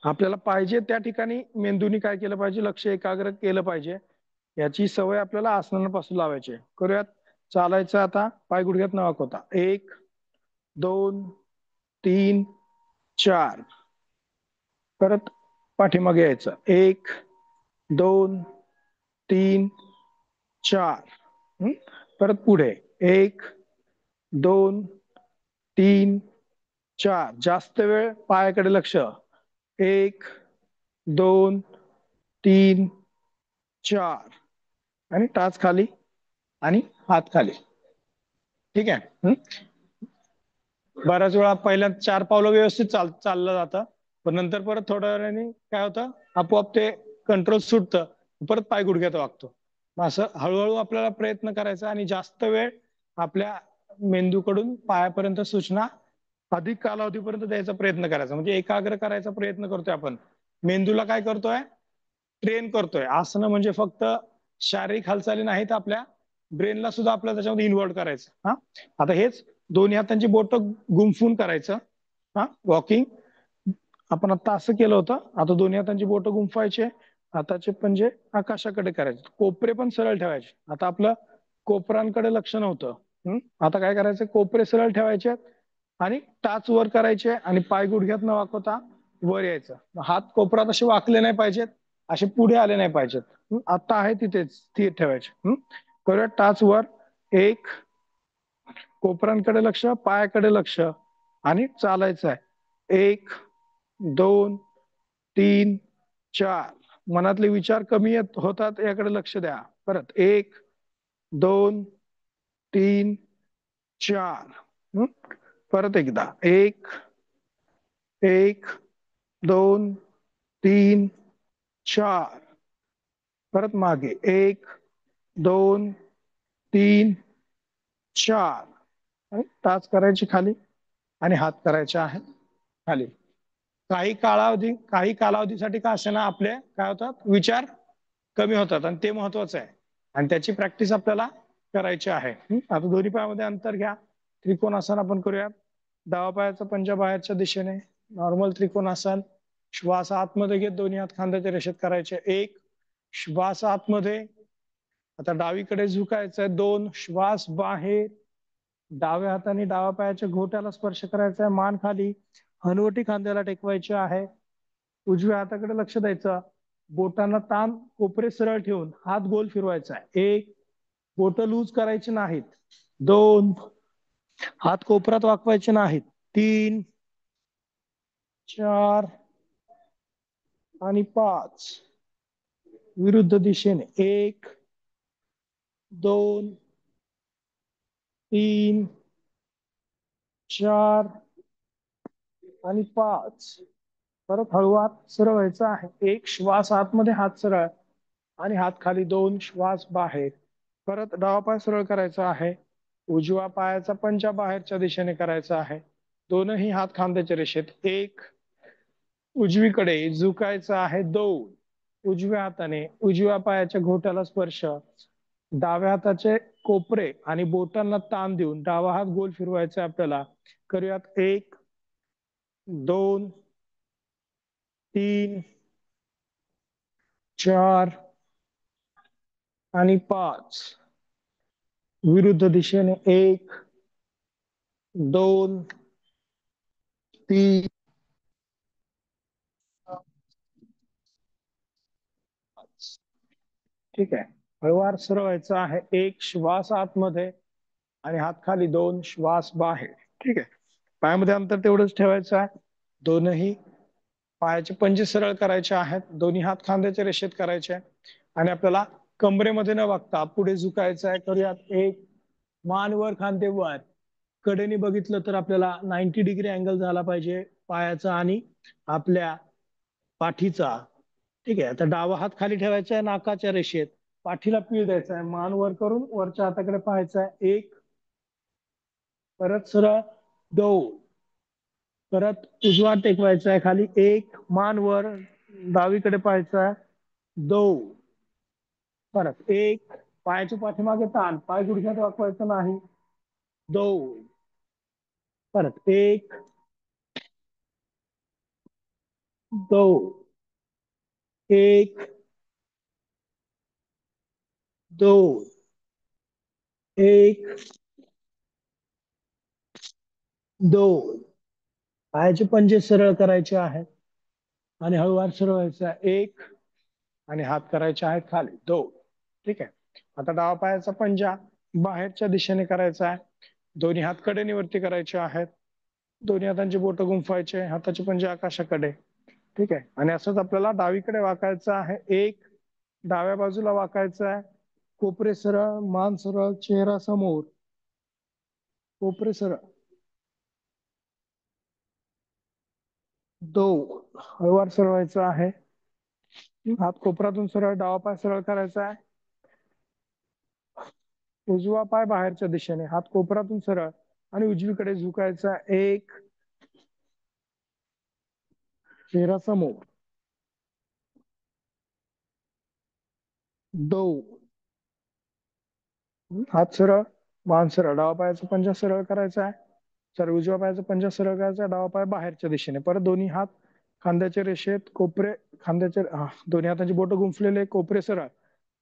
S1: आपल्याला पाहिजे त्या ठिकाणी मेंदूनी काय केलं पाहिजे, लक्ष एकाग्र केलं पाहिजे. याची सवय आपल्याला आसनांपासून लावायची. करूयात. चालायचं आता पाय गुडघ्यात न वाकवता. 1, 2, 3, 4, परत पाठीमागे यायचं. 1, 2, 3, 4, परत पुढे. 1, 2, 3, 4. जास्त वेळ पायाकडे लक्ष. 1, 2, 3, 4, आणि टाच खाली आणि हात खाली. ठीक आहे. बऱ्याच वेळा पहिल्या 4 पावलं व्यवस्थित चाललं जातं, पण नंतर परत थोड्या वेळाने काय होतं, आपोआप ते कंट्रोल सुटतं, परत पाय गुडघ्यात वागतो. असं हळूहळू आपल्याला प्रयत्न करायचा आणि जास्त वेळ आपल्या मेंदूकडून पायापर्यंत सूचना अधिक कालावधीपर्यंत द्यायचा प्रयत्न करायचा. म्हणजे एकाग्र करायचा प्रयत्न करतोय आपण. मेंदूला काय करतोय, ट्रेन करतोय. आसनं म्हणजे फक्त शारीरिक हालचाली नाहीत, आपल्या ब्रेनला सुद्धा आपल्याला त्याच्यामध्ये इन्व्हॉल्व करायचं. आता हेच दोन्ही हातांची बोट गुंफून करायचं. वॉकिंग आपण आता असं केलं होतं. आता दोन्ही हातांची बोट गुंफायचे, हाताचे पंजे आकाशाकडे करायचे, कोपरे पण सरळ ठेवायचे. आता आपलं कोपरांकडे लक्ष नव्हतं. आता काय करायचं, कोपरे सरळ ठेवायचे आणि टाच वर करायचे आणि पाय गुडघ्यात न वाकवता वर यायचं. हात कोपरात असे वाकले नाही पाहिजेत, असे पुढे आले नाही पाहिजेत. आता आहे तिथेच स्थिर ठेवायचे. करूया. टाच वर. 1, कोपरांकडे लक्ष, पायाकडे लक्ष आणि चालायचं आहे. 1, 2, 3, 4. मनातले विचार कमी होतात याकडे लक्ष द्या. परत 1, 2, 3, 4. परत एकदा. 1, 2, 3, 4. परत मागे. 1, 2, 3, 4. आणि टाच करायची खाली आणि हात करायचे आहेत खाली. काही कालावधीसाठी का असेना आपले काय होतात, विचार कमी होतात, आणि ते महत्वाचं आहे. आणि त्याची प्रॅक्टिस आपल्याला करायची आहे. आता दोन्ही पायामध्ये अंतर घ्या. त्रिकोणासन आपण करूया. डावा पायाचा पंजा बाहेरच्या दिशेने, नॉर्मल त्रिकोणासन. श्वास आतमध्ये घेत दोन्ही हात खांद्याच्या रेषेत करायचे. 1, श्वास आतमध्ये. आता डावीकडे झुकायचंय. 2, श्वास बाहेर. डाव्या हाताने डाव्या पायाच्या घोट्याला स्पर्श करायचा आहे, मान खाली. हनुवटी खांद्याला टेकवायची आहे. उजव्या हाताकडे लक्ष द्यायचं. बोटांना ताण कोपरे सरळ ठेवून हात गोल फिरवायचा आहे. 1, बोट लूज करायची नाहीत. 2, हात कोपऱ्यात वाकवायचे नाहीत. 3, 4 आणि 5. विरुद्ध दिशेने 1, 2, 3, 4 आणि 5. परत हळू हात सरळ व्हायचा आहे. 1 श्वास आतमध्ये, हात सरळ आणि हात खाली. 2 श्वास बाहेर. परत डावा पाय सरळ करायचा आहे. उजवा पायाचा पंजा बाहेरच्या दिशेने करायचा आहे. दोनही हात खांद्याच्या रेषेत. 1, उजवीकडे झुकायचं आहे. 2, उजव्या हाताने उजव्या पायाच्या घोट्याला स्पर्श. डाव्या हाताचे कोपरे आणि बोटांना ताण देऊन डावा हात गोल फिरवायचा आपल्याला. करूयात. 1, 2, 3, 4 आणि 5. विरुद्ध दिशेने 1, 2, 3, 5. ठीक आहे. हळूवार सरळ व्हायचं आहे. 1 श्वास आतमध्ये आणि हात खाली. 2 श्वास बाहेर. ठीक आहे. पायामध्ये अंतर तेवढंच ठेवायचं आहे. दोनही पायाचे पंजे सरळ करायचे आहेत. दोन्ही हात खांद्याच्या रेषेत करायचे आहे. आणि आपल्याला कमरेमध्ये न वागता पुढे झुकायचं आहे. करूयात. 1, मान वर, खांदे वर. कडेने बघितलं तर आपल्याला 90 डिग्री अँगल झाला पाहिजे पायाचा आणि आपल्या पाठीचा. ठीक आहे. आता डावा हात खाली ठेवायचा आहे नाकाच्या रेषेत. पाठीला पीळ द्यायचा आहे. मान वर करून वरच्या हाताकडे पाहायचं आहे. 1, परत सरळ. 2, परत उजवा टेकवायचा आहे खाली. 1, मान वर डावीकडे पाहायचं आहे. 2, परत 1, पायाच्या पाठीमागे ताण, पाय गुडघ्यात वाकवायचं नाही. 2, परत 1, 2, 1, 2, 1, 2. पायाचे पंजे सरळ करायचे आहेत आणि हळूवार सरळ व्हायचं आहे. 1 आणि हात करायचे आहेत खाली. 2. ठीक आहे. आता डावा पायाचा पंजा बाहेरच्या दिशेने करायचा आहे. दोन्ही हात कडेने करायचे आहेत. दोन्ही हातांची बोट गुंफवायचे. हाताचे पंजे आकाशाकडे. ठीक आहे. आणि असंच आपल्याला डावीकडे वाकायचं आहे. 1, डाव्या बाजूला वाकायचं आहे. कोपरे सरळ, मान सरळ, चेहरा समोर. कोपरे सरळ. 2, हळूवार सरळ व्हायचं आहे. हात कोपऱ्यातून सरळ, डावा पाय सरळ करायचा आहे. उजवा पाय बाहेरच्या दिशेने, हात कोपऱ्यातून सरळ आणि उजवीकडे झुकायचा. 1, चेहरा समोर. 2, हात सरळ, मान सरळ. डावा पायाचा पंजा सरळ करायचा आहे. सर उजव्या पायाचा पंजा सरळ करायचा. डावा पाय बाहेरच्या दिशेने. परत दोन्ही हात खांद्याच्या रेषेत, कोपरे खांद्याच्या दोन्ही हातांची बोट गुंफलेले, कोपरे सरळ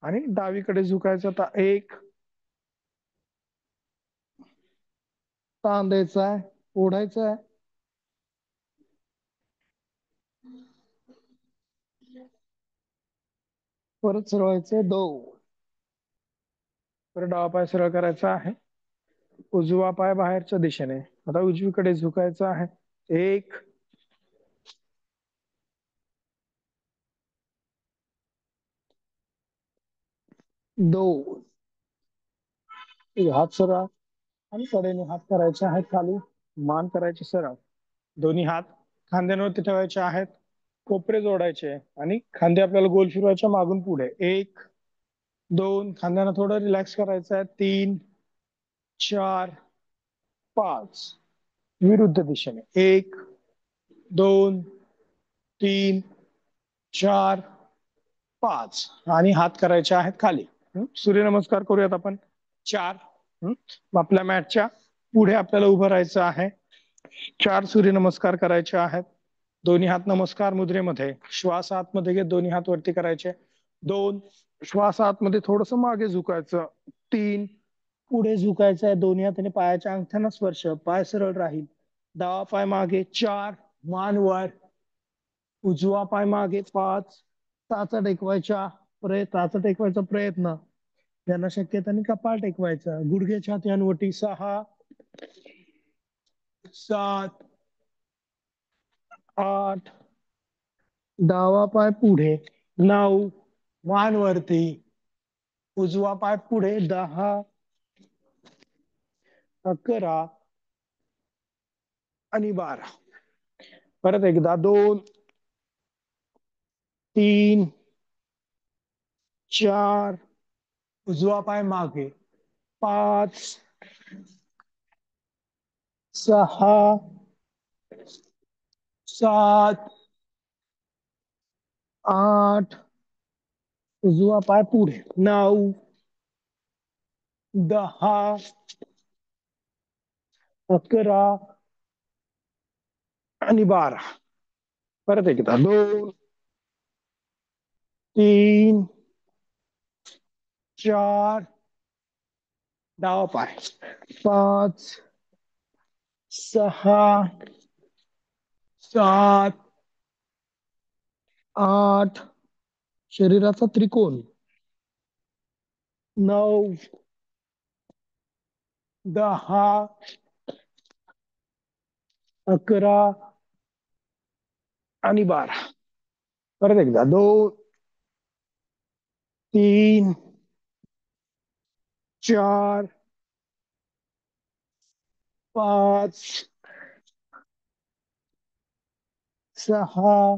S1: आणि डावीकडे झुकायचं. आता 1, ताण द्यायचा आहे, ओढायचा आहे. परत सरळ व्हायचंय. 2, परत डावा पाय सरळ करायचा आहे. उजवा पाय बाहेरच्या दिशेने. आता उजवीकडे झुकायचं आहे. 1, 2, हात सरळ आणि कडेने हात करायचे आहेत खाली. मान करायची सरळ. दोन्ही हात खांद्यांवरती ठेवायचे आहेत. कोपरे जोडायचे आणि खांदे आपल्याला गोल फिरवायचे मागून पुढे. 1, 2, खांद्यांना थोडं रिलॅक्स करायचं आहे. 3, 4, 5. विरुद्ध दिशेने. 1, 2, 3, 4, 5. आणि हात करायचे आहेत खाली. सूर्यनमस्कार करूयात आपण. 4. आपल्या मॅटच्या पुढे आपल्याला उभं राहायचं आहे. 4 सूर्यनमस्कार करायचे आहेत. दोन्ही हात नमस्कार मुद्रेमध्ये. श्वास आतमध्ये घेत दोन्ही हात वरती करायचे. 2, श्वास आतमध्ये थोडस मागे झुकायचं. 3, पुढे झुकायचं आहे. दोन्ही हाताने पायाच्या अंगठ्यांना स्पर्श. पाय सरळ राहील. डावा पाय मागे. 4, मान वर, उजवा पाय मागे 5, टाचा टेकवायचा प्रयत्न, त्यांना शक्यताने कपाळ टेकवायचा, गुडघे छाती हनवटी 6, 7, 8, डावा पाय पुढे 9, मान वरती, उजवा पाय पुढे 10, 11 आणि 12. परत एकदा 2, 3, 4, उजवा पाय मागे 5, 6, 7, 8, उजवा पाय पुढे 9, 10, 11 आणि 12. परत एकदा 2, 3, 4, डावा पाय 5, 6, 7, 8, शरीराचा त्रिकोण 9, 10, 11 आणि 12. परत एकदा 2, 3, 4, 5, 6,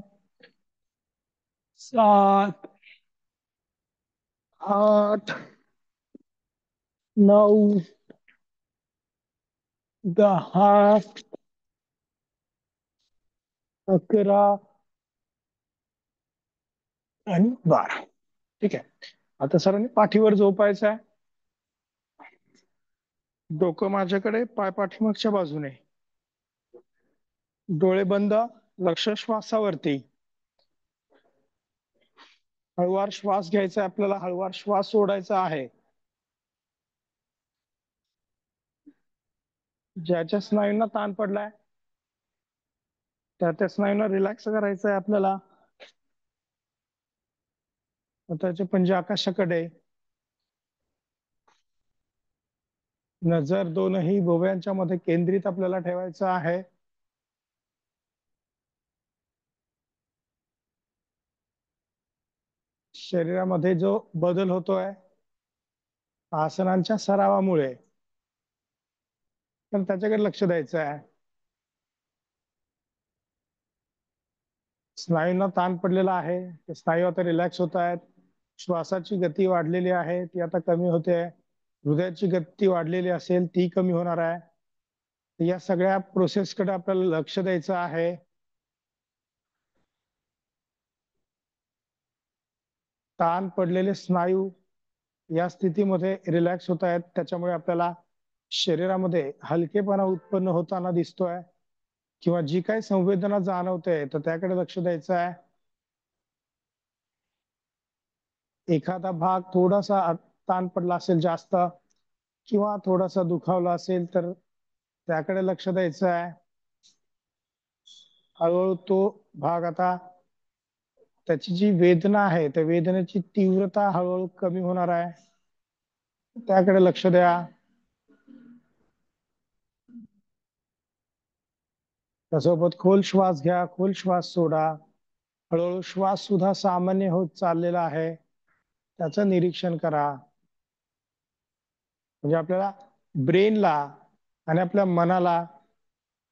S1: 7, 8, 9, 10, 11 आणि 12. ठीक आहे. आता सरांनी पाठीवर झोपायचं आहे. डोकं माझ्याकडे, पाय पाठीमागच्या बाजूने, डोळे बंद, लक्ष श्वासावरती. हळूवार श्वास घ्यायचा आपल्याला, हळूवार श्वास सोडायचा आहे. ज्याच्या स्नायूंना ताण पडलाय त्या स्नायूंना रिलॅक्स करायचं आहे आपल्याला. त्याचे पंजे आकाशाकडे, नजर दोनही भोवयांच्या मध्ये केंद्रित आपल्याला ठेवायचं आहे. शरीरामध्ये जो बदल होतोय आसनांच्या सरावामुळे, तर त्याच्याकडे लक्ष द्यायचं आहे. स्नायूंना ताण पडलेला आहे, ते स्नायू आता रिलॅक्स होत आहेत. श्वासाची गती वाढलेली आहे, ती आता कमी होते. हृदयाची गती वाढलेली असेल ती कमी होणार आहे. या सगळ्या प्रोसेसकडे आपल्याला लक्ष द्यायचं आहे. ताण पडलेले स्नायू या स्थितीमध्ये रिलॅक्स होत आहेत, त्याच्यामुळे आपल्याला शरीरामध्ये हलकेपणा उत्पन्न होताना दिसतोय, किंवा जी काही संवेदना जाणवते तर त्याकडे लक्ष द्यायचं आहे. एखादा भाग थोडासा ताण पडला असेल जास्त, किंवा थोडासा दुखावला असेल तर त्याकडे लक्ष द्यायचं आहे. हळूहळू तो भाग आता, त्याची जी वेदना आहे त्या वेदनेची तीव्रता हळूहळू कमी होणार आहे, त्याकडे लक्ष द्या. त्यासोबत खोल श्वास घ्या, खोल श्वास सोडा. हळूहळू श्वास सुद्धा सामान्य होत चाललेला आहे, त्याचं निरीक्षण करा. म्हणजे आपल्याला ब्रेनला आणि आपल्या मनाला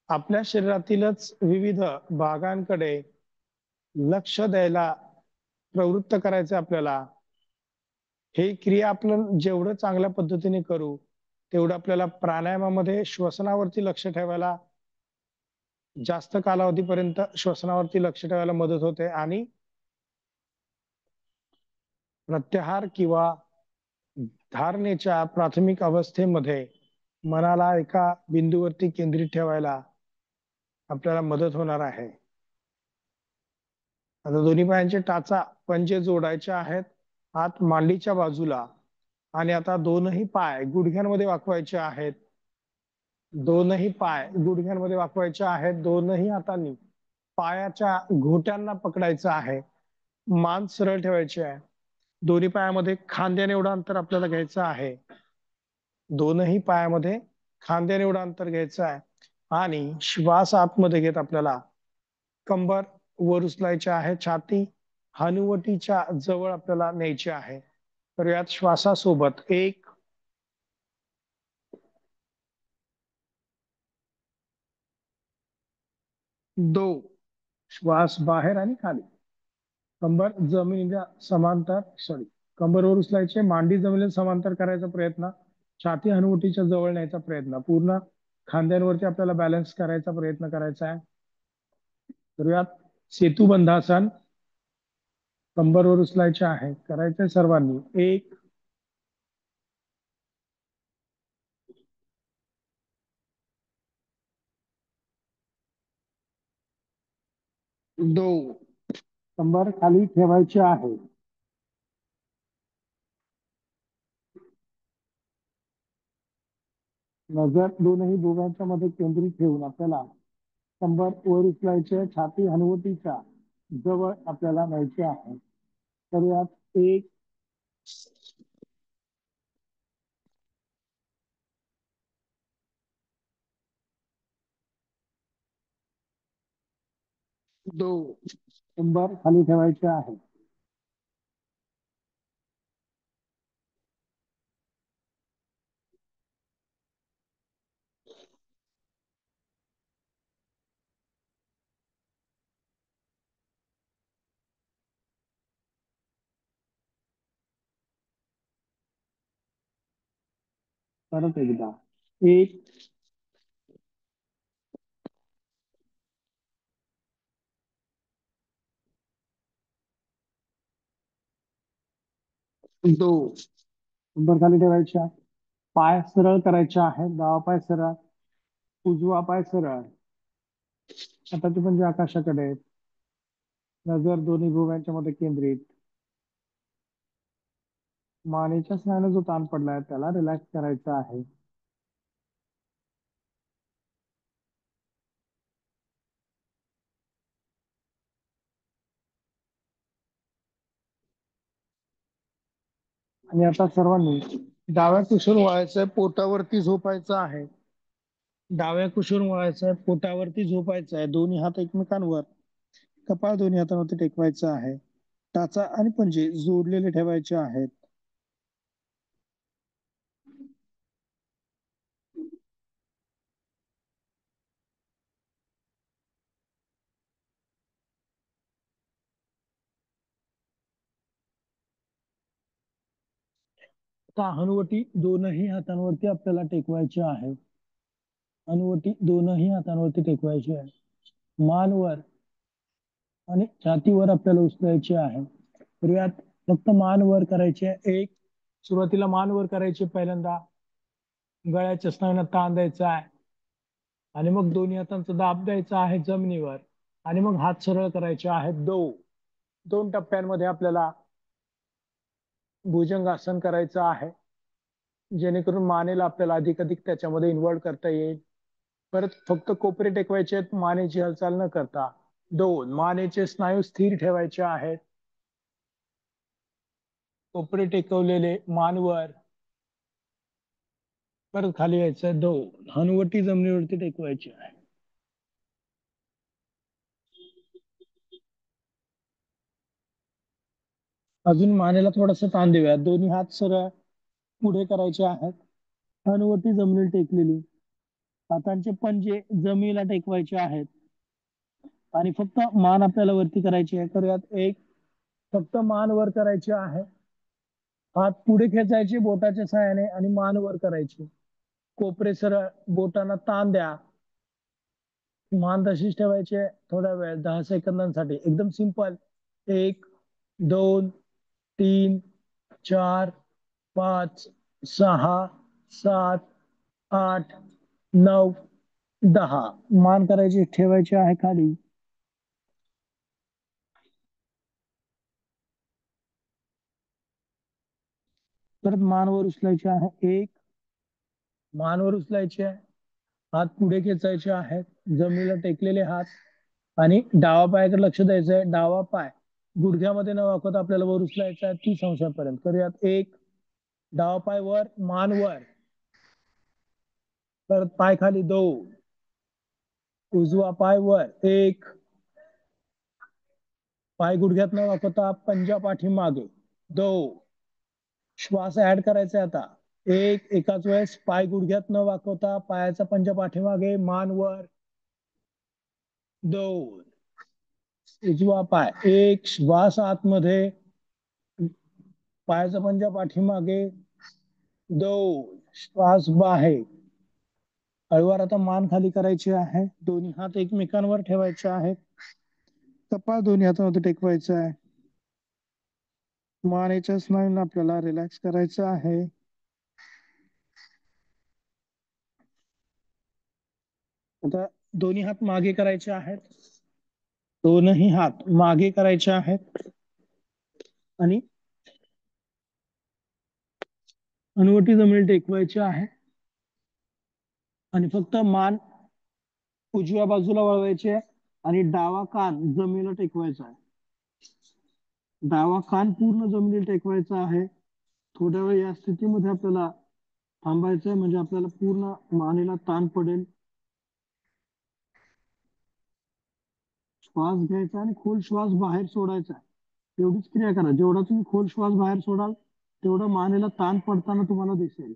S1: आपल्या शरीरातीलच विविध भागांकडे लक्ष द्यायला प्रवृत्त करायचं आपल्याला. हे क्रिया आपण जेवढं चांगल्या पद्धतीने करू तेवढं आपल्याला प्राणायामामध्ये श्वसनावरती लक्ष ठेवायला, जास्त कालावधीपर्यंत श्वसनावरती लक्ष ठेवायला मदत होते, आणि प्रत्याहार किंवा धारणेच्या प्राथमिक अवस्थेमध्ये मनाला एका बिंदूवरती केंद्रित ठेवायला आपल्याला मदत होणार आहे. आता दोन्ही पायांचे टाचा पंजे जोडायचे आहेत, हात मांडीच्या बाजूला, आणि आता दोनही पाय गुडघ्यांमध्ये वाकवायचे आहेत. दोनही पाय गुडघ्यांमध्ये वाकवायचे आहेत दोनही हातांनी. पायाच्या घोट्यांना पकडायचं आहे. मान सरळ ठेवायची आहे. दोन्ही पायामध्ये खांद्याने एवढं अंतर आपल्याला घ्यायचं आहे. दोनही पायामध्ये खांद्याने एवढं अंतर घ्यायचं आहे. आणि श्वास आतमध्ये घेत आपल्याला कंबर वर उचलायची आहे. छाती हनुवटीच्या जवळ आपल्याला न्यायची आहे. तर यात श्वासासोबत एक, दो, श्वास बाहेर आणि खाली. कंबर जमिनीला समांतर, सॉरी, कंबर वर उचलायचे, मांडी जमिनीला समांतर करायचा प्रयत्न, छाती हनुवटीच्या जवळ न्यायचा प्रयत्न, पूर्ण खांद्यांवरती आपल्याला बॅलन्स करायचा प्रयत्न करायचा आहे. करूयात. सेतुबंधासन. कंबर वर उचलायचे आहे, करायचंय सर्वांनी. एक, दो, कंबर खाली ठेवायची आहे. नजर दोनही भुवयांच्या मध्ये केंद्रित ठेवून आपल्याला कंबर वर उचलायचे, छाती हनुवटीच्या जवळ आपल्याला न्यायची आहे. तर यात एक, दो, कंबर खाली ठेवायची आहे. परत एकदा. एक, दो, कंबर खाली ठेवायची आहे. पाय सरळ करायचे आहे. डावा पाय सरळ, उजवा पाय सरळ. हाताचे पंजे आकाशाकडे आहेत. नजर दोन्ही भुवयांच्या मध्ये केंद्रित. मानेच्या स्नायूला जो ताण पडलाय त्याला रिलॅक्स करायचा आहे. आणि आता सर्वांनी डाव्या कुशीवर वळायचंय, पोटावरती झोपायचं आहे. डाव्या कुशीवर वळायचंय, पोटावरती झोपायचं आहे. दोन्ही हात एकमेकांवर, कपाळ दोन्ही हातांवरती टेकवायचं आहे. टाचा आणि पंजे जोडलेले ठेवायचे आहेत. आता हनुवटी दोनही हातांवरती आपल्याला टेकवायची आहे. हनुवटी दोनही हातांवरती टेकवायची आहे. मान वर आणि छातीवर आपल्याला उचलायची आहे. तर यात फक्त मान वर करायची आहे. एक, सुरुवातीला मान वर करायची पहिल्यांदा. गळ्याच्या स्नायूंना ताण द्यायचा आहे. आणि मग दोन्ही हातांचा दाब द्यायचा आहे जमिनीवर. आणि मग हात सरळ करायचे आहेत. दोन टप्प्यांमध्ये आपल्याला भुजंगासन करायचं आहे, जेणेकरून मानेला आपल्याला अधिक अधिक त्याच्यामध्ये इन्व्हॉल्व करता येईल. परत फक्त कोपरे टेकवायचे आहेत, मानेची हालचाल न करता. दोन, मानेचे स्नायू स्थिर ठेवायचे आहेत. कोपरे टेकवलेले मानवर. परत खाली यायचं. दोन, हनुवटी जमिनीवरती टेकवायची आहे. अजून मानेला थोडासा ताण देऊया. दोन्ही हात सरळ पुढे करायचे आहेत. हनुवटी जमिनीला टेकलेली. हातांचे पंजे जमिनीला टेकवायचे आहेत. आणि फक्त मान आपल्याला वरती करायची आहे. तर यात एक, फक्त मान वर करायची आहे. हात पुढे खेचायचे बोटाच्या सहाय्याने आणि मान वर करायची. कोपरे सरळ, बोटांना ताण द्या. मान तशीच ठेवायची आहे थोडा वेळ, 10 सेकंदांसाठी. एकदम सिंपल. एक, दोन, तीन, चार, पाच, सहा, सात, आठ, नऊ, 10. मान करायची, ठेवायची आहे खाली. परत मानवर उचलायची आहे. एक, मानवर उचलायची आहे. हात पुढे खेचायचे आहेत, जमिनीला टेकलेले हात. आणि डावा पायाकडे लक्ष द्यायचंय. डावा पाय गुडघ्यामध्ये न वाकवता आपल्याला वर उचलायचा आहे 30 अंशापर्यंत. करूयात. एक, डावा पाय वर, मान वर, परत पाय खाली. दोन, उजवा पाय वर. एक, पाय गुडघ्यात न वाकवता पंजा पाठी मागे. दोन, श्वास ऍड करायचा आहे आता. एक, एकाच वेळेस पाय गुडघ्यात न वाकवता पायाचा पंजा पाठीमागे, मान वर. दोन, उजवा पाय. एक, श्वास आतमध्ये, पायाचा पंजा पाठीमागे. दोन, श्वास बाहेर. हळूवार आता मान खाली करायची आहे. दोन्ही हात एकमेकांवर ठेवायचे आहेत. कपाळ दोन्ही हातामध्ये टेकवायचं आहे. मानेच्या स्नायूंना आपल्याला रिलॅक्स करायचं आहे. आता दोन्ही हात मागे करायचे आहेत. दोनही हात मागे करायचे आहेत आणि हनुवटी जमिनीला टेकवायची आहे. आणि फक्त मान उजव्या बाजूला वळवायची आहे आणि डावा कान जमिनीला टेकवायचा आहे. डावा कान पूर्ण जमिनीला टेकवायचा आहे. थोड्या वेळ या स्थितीमध्ये आपल्याला थांबायचं आहे, म्हणजे आपल्याला पूर्ण मानेला ताण पडेल. श्वास घ्यायचा आणि खोल श्वास बाहेर सोडायचा आहे. एवढीच क्रिया करा. जेवढा तुम्ही खोल श्वास बाहेर सोडाल तेवढं मानेला ताण पडताना तुम्हाला दिसेल.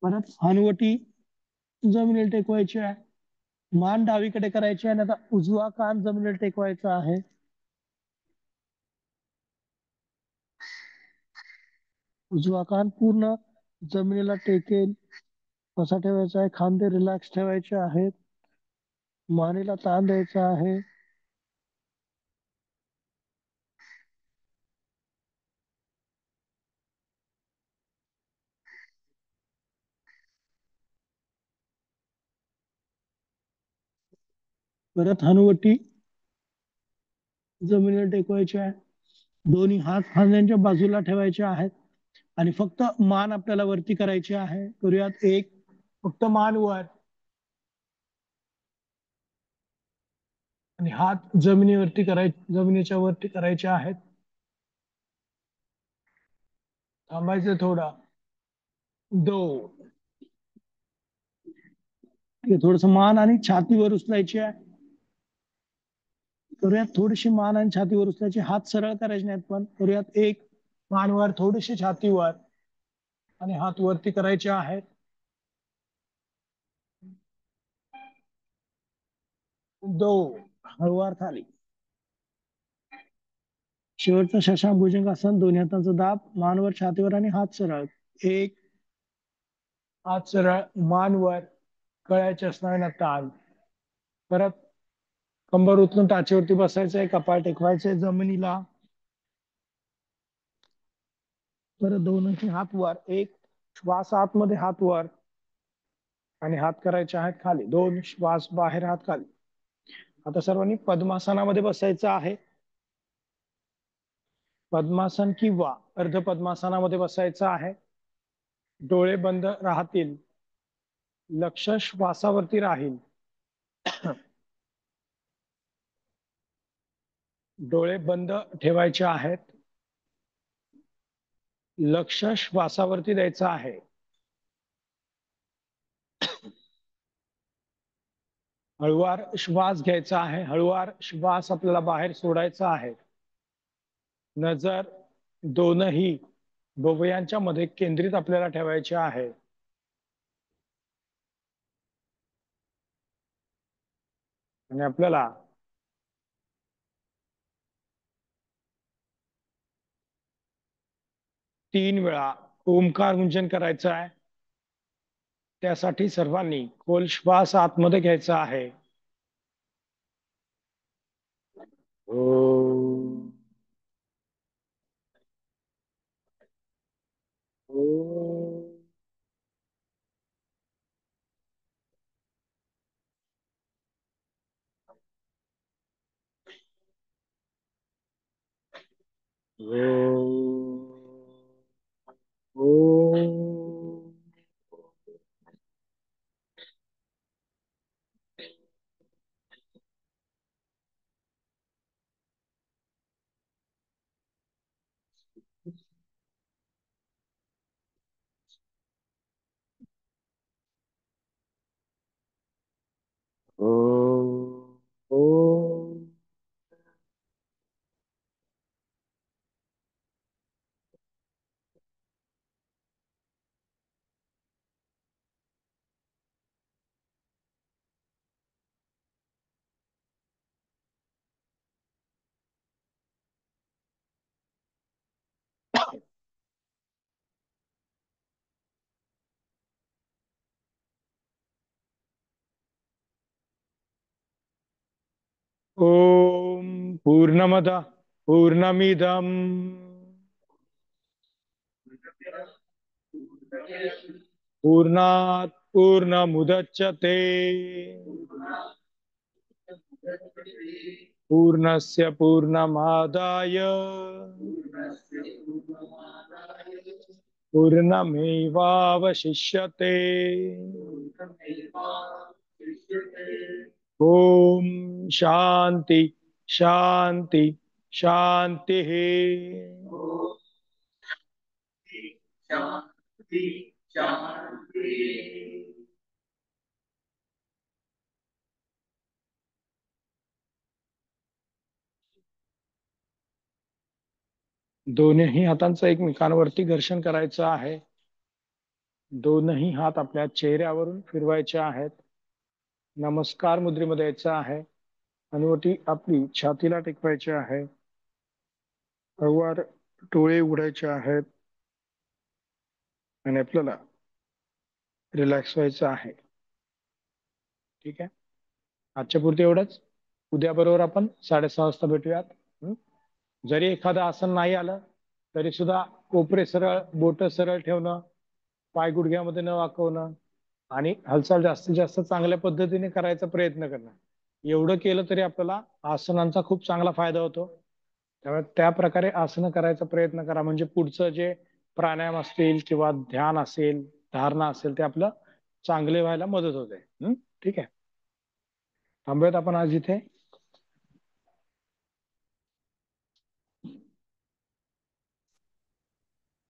S1: परत हनुवटी जमिनीला टेकवायची आहे. मान डावीकडे करायची आहे आणि आता उजवा कान जमिनीला टेकवायचा आहे. उजवा कान पूर्ण जमिनीला टेकेल कसा ठेवायचा आहे. खांदे रिलॅक्स ठेवायचे आहेत. मानेला ताण द्यायचा आहे. परत हनुवटी जमिनीला टेकवायची आहे. दोन्ही हात खांद्यांच्या बाजूला ठेवायचे आहेत आणि फक्त मान आपल्याला वरती करायची आहे. करूयात. एक, फक्त मान वर आणि हात जमिनीवरती जमिनीच्या वरती करायचे आहेत. थांबायचं थोडा. दोन, थोडस मान आणि छातीवर उचलायची आहे. करूयात. थोडीशी मान आणि छातीवर उचलायची. हात सरळ करायचे नाहीत पण. करूयात. एक, मानवर, थोडीशी छातीवर आणि हात वरती करायचे आहेत. दोन, हळूवार खाली. शेवटचं शशांक भुजंगासन. दोन्ही हातांचा दाब मानवर, छातीवर आणि हात सरळ. एक, हात सरळ, मानवर, कळ्याच्या स्नायूंना ताण. परत कंबर उचलून टाचेवरती बसायचंय. कपाळ टेकवायचंय जमिनीला. परत दोनही हात वर. एक, श्वास आतमध्ये, हात वर आणि हात करायचे आहेत खाली. दोन, श्वास बाहेर, हात खाली. आता सर्वांनी पद्मासनामध्ये बसायचं आहे. पद्मासन किंवा अर्ध पद्मासनामध्ये बसायचं आहे. डोळे बंद राहतील. लक्ष श्वासावरती राहील. डोळे बंद ठेवायचे आहेत. लक्ष श्वासावरती द्यायचं आहे. हळुवार श्वास घ्यायचा आहे. हळुवार श्वास आपल्याला बाहेर सोडायचा आहे. नजर दोनही भुवयांच्या मध्ये केंद्रित आपल्याला ठेवायचे आहे. आणि आपल्याला 3 वेळा ओंकार गुंजन करायचं आहे. त्यासाठी सर्वांनी खोल श्वास आतमध्ये घ्यायचा आहे. ओम. ओम. ओम. ओम. ओम पूर्णमद पूर्णमिदम पूर्णात पूर्णमुदच्यते पूर्णस्य पूर्णमादाय पूर्णमेवावशिष्यते। ओम शांति शांति शांति। दोन्ही हातांचं एकमेकांवरती घर्षण करायचं आहे. दोनही हात आपल्या चेहऱ्यावरून फिरवायचे आहेत. नमस्कार मुद्रेमध्ये यायचं आहे. हनुवटी आपली छातीला टेकवायची आहे. हळूवार डोळे उघडायचे आहेत आणि आपल्याला रिलॅक्स व्हायचं आहे. ठीक आहे, आजच्या पुरते एवढंच. उद्या बरोबर आपण 6:30 वाजता भेटूयात. हं? जरी एखादं आसन नाही आलं तरी सुद्धा कोपरे सरळ, बोट सरळ ठेवणं, पाय गुडघ्यामध्ये न वाकवणं आणि हालचाल जास्तीत जास्त चांगल्या पद्धतीने करायचा प्रयत्न करणं, एवढं केलं तरी आपल्याला आसनांचा खूप चांगला फायदा होतो. त्यामुळे त्या प्रकारे आसनं करायचा प्रयत्न करा, म्हणजे पुढचं जे प्राणायाम असतील किंवा ध्यान असेल, धारणा असेल, ते आपलं चांगले व्हायला मदत होते. ठीक आहे, थांबूयात आपण आज इथे.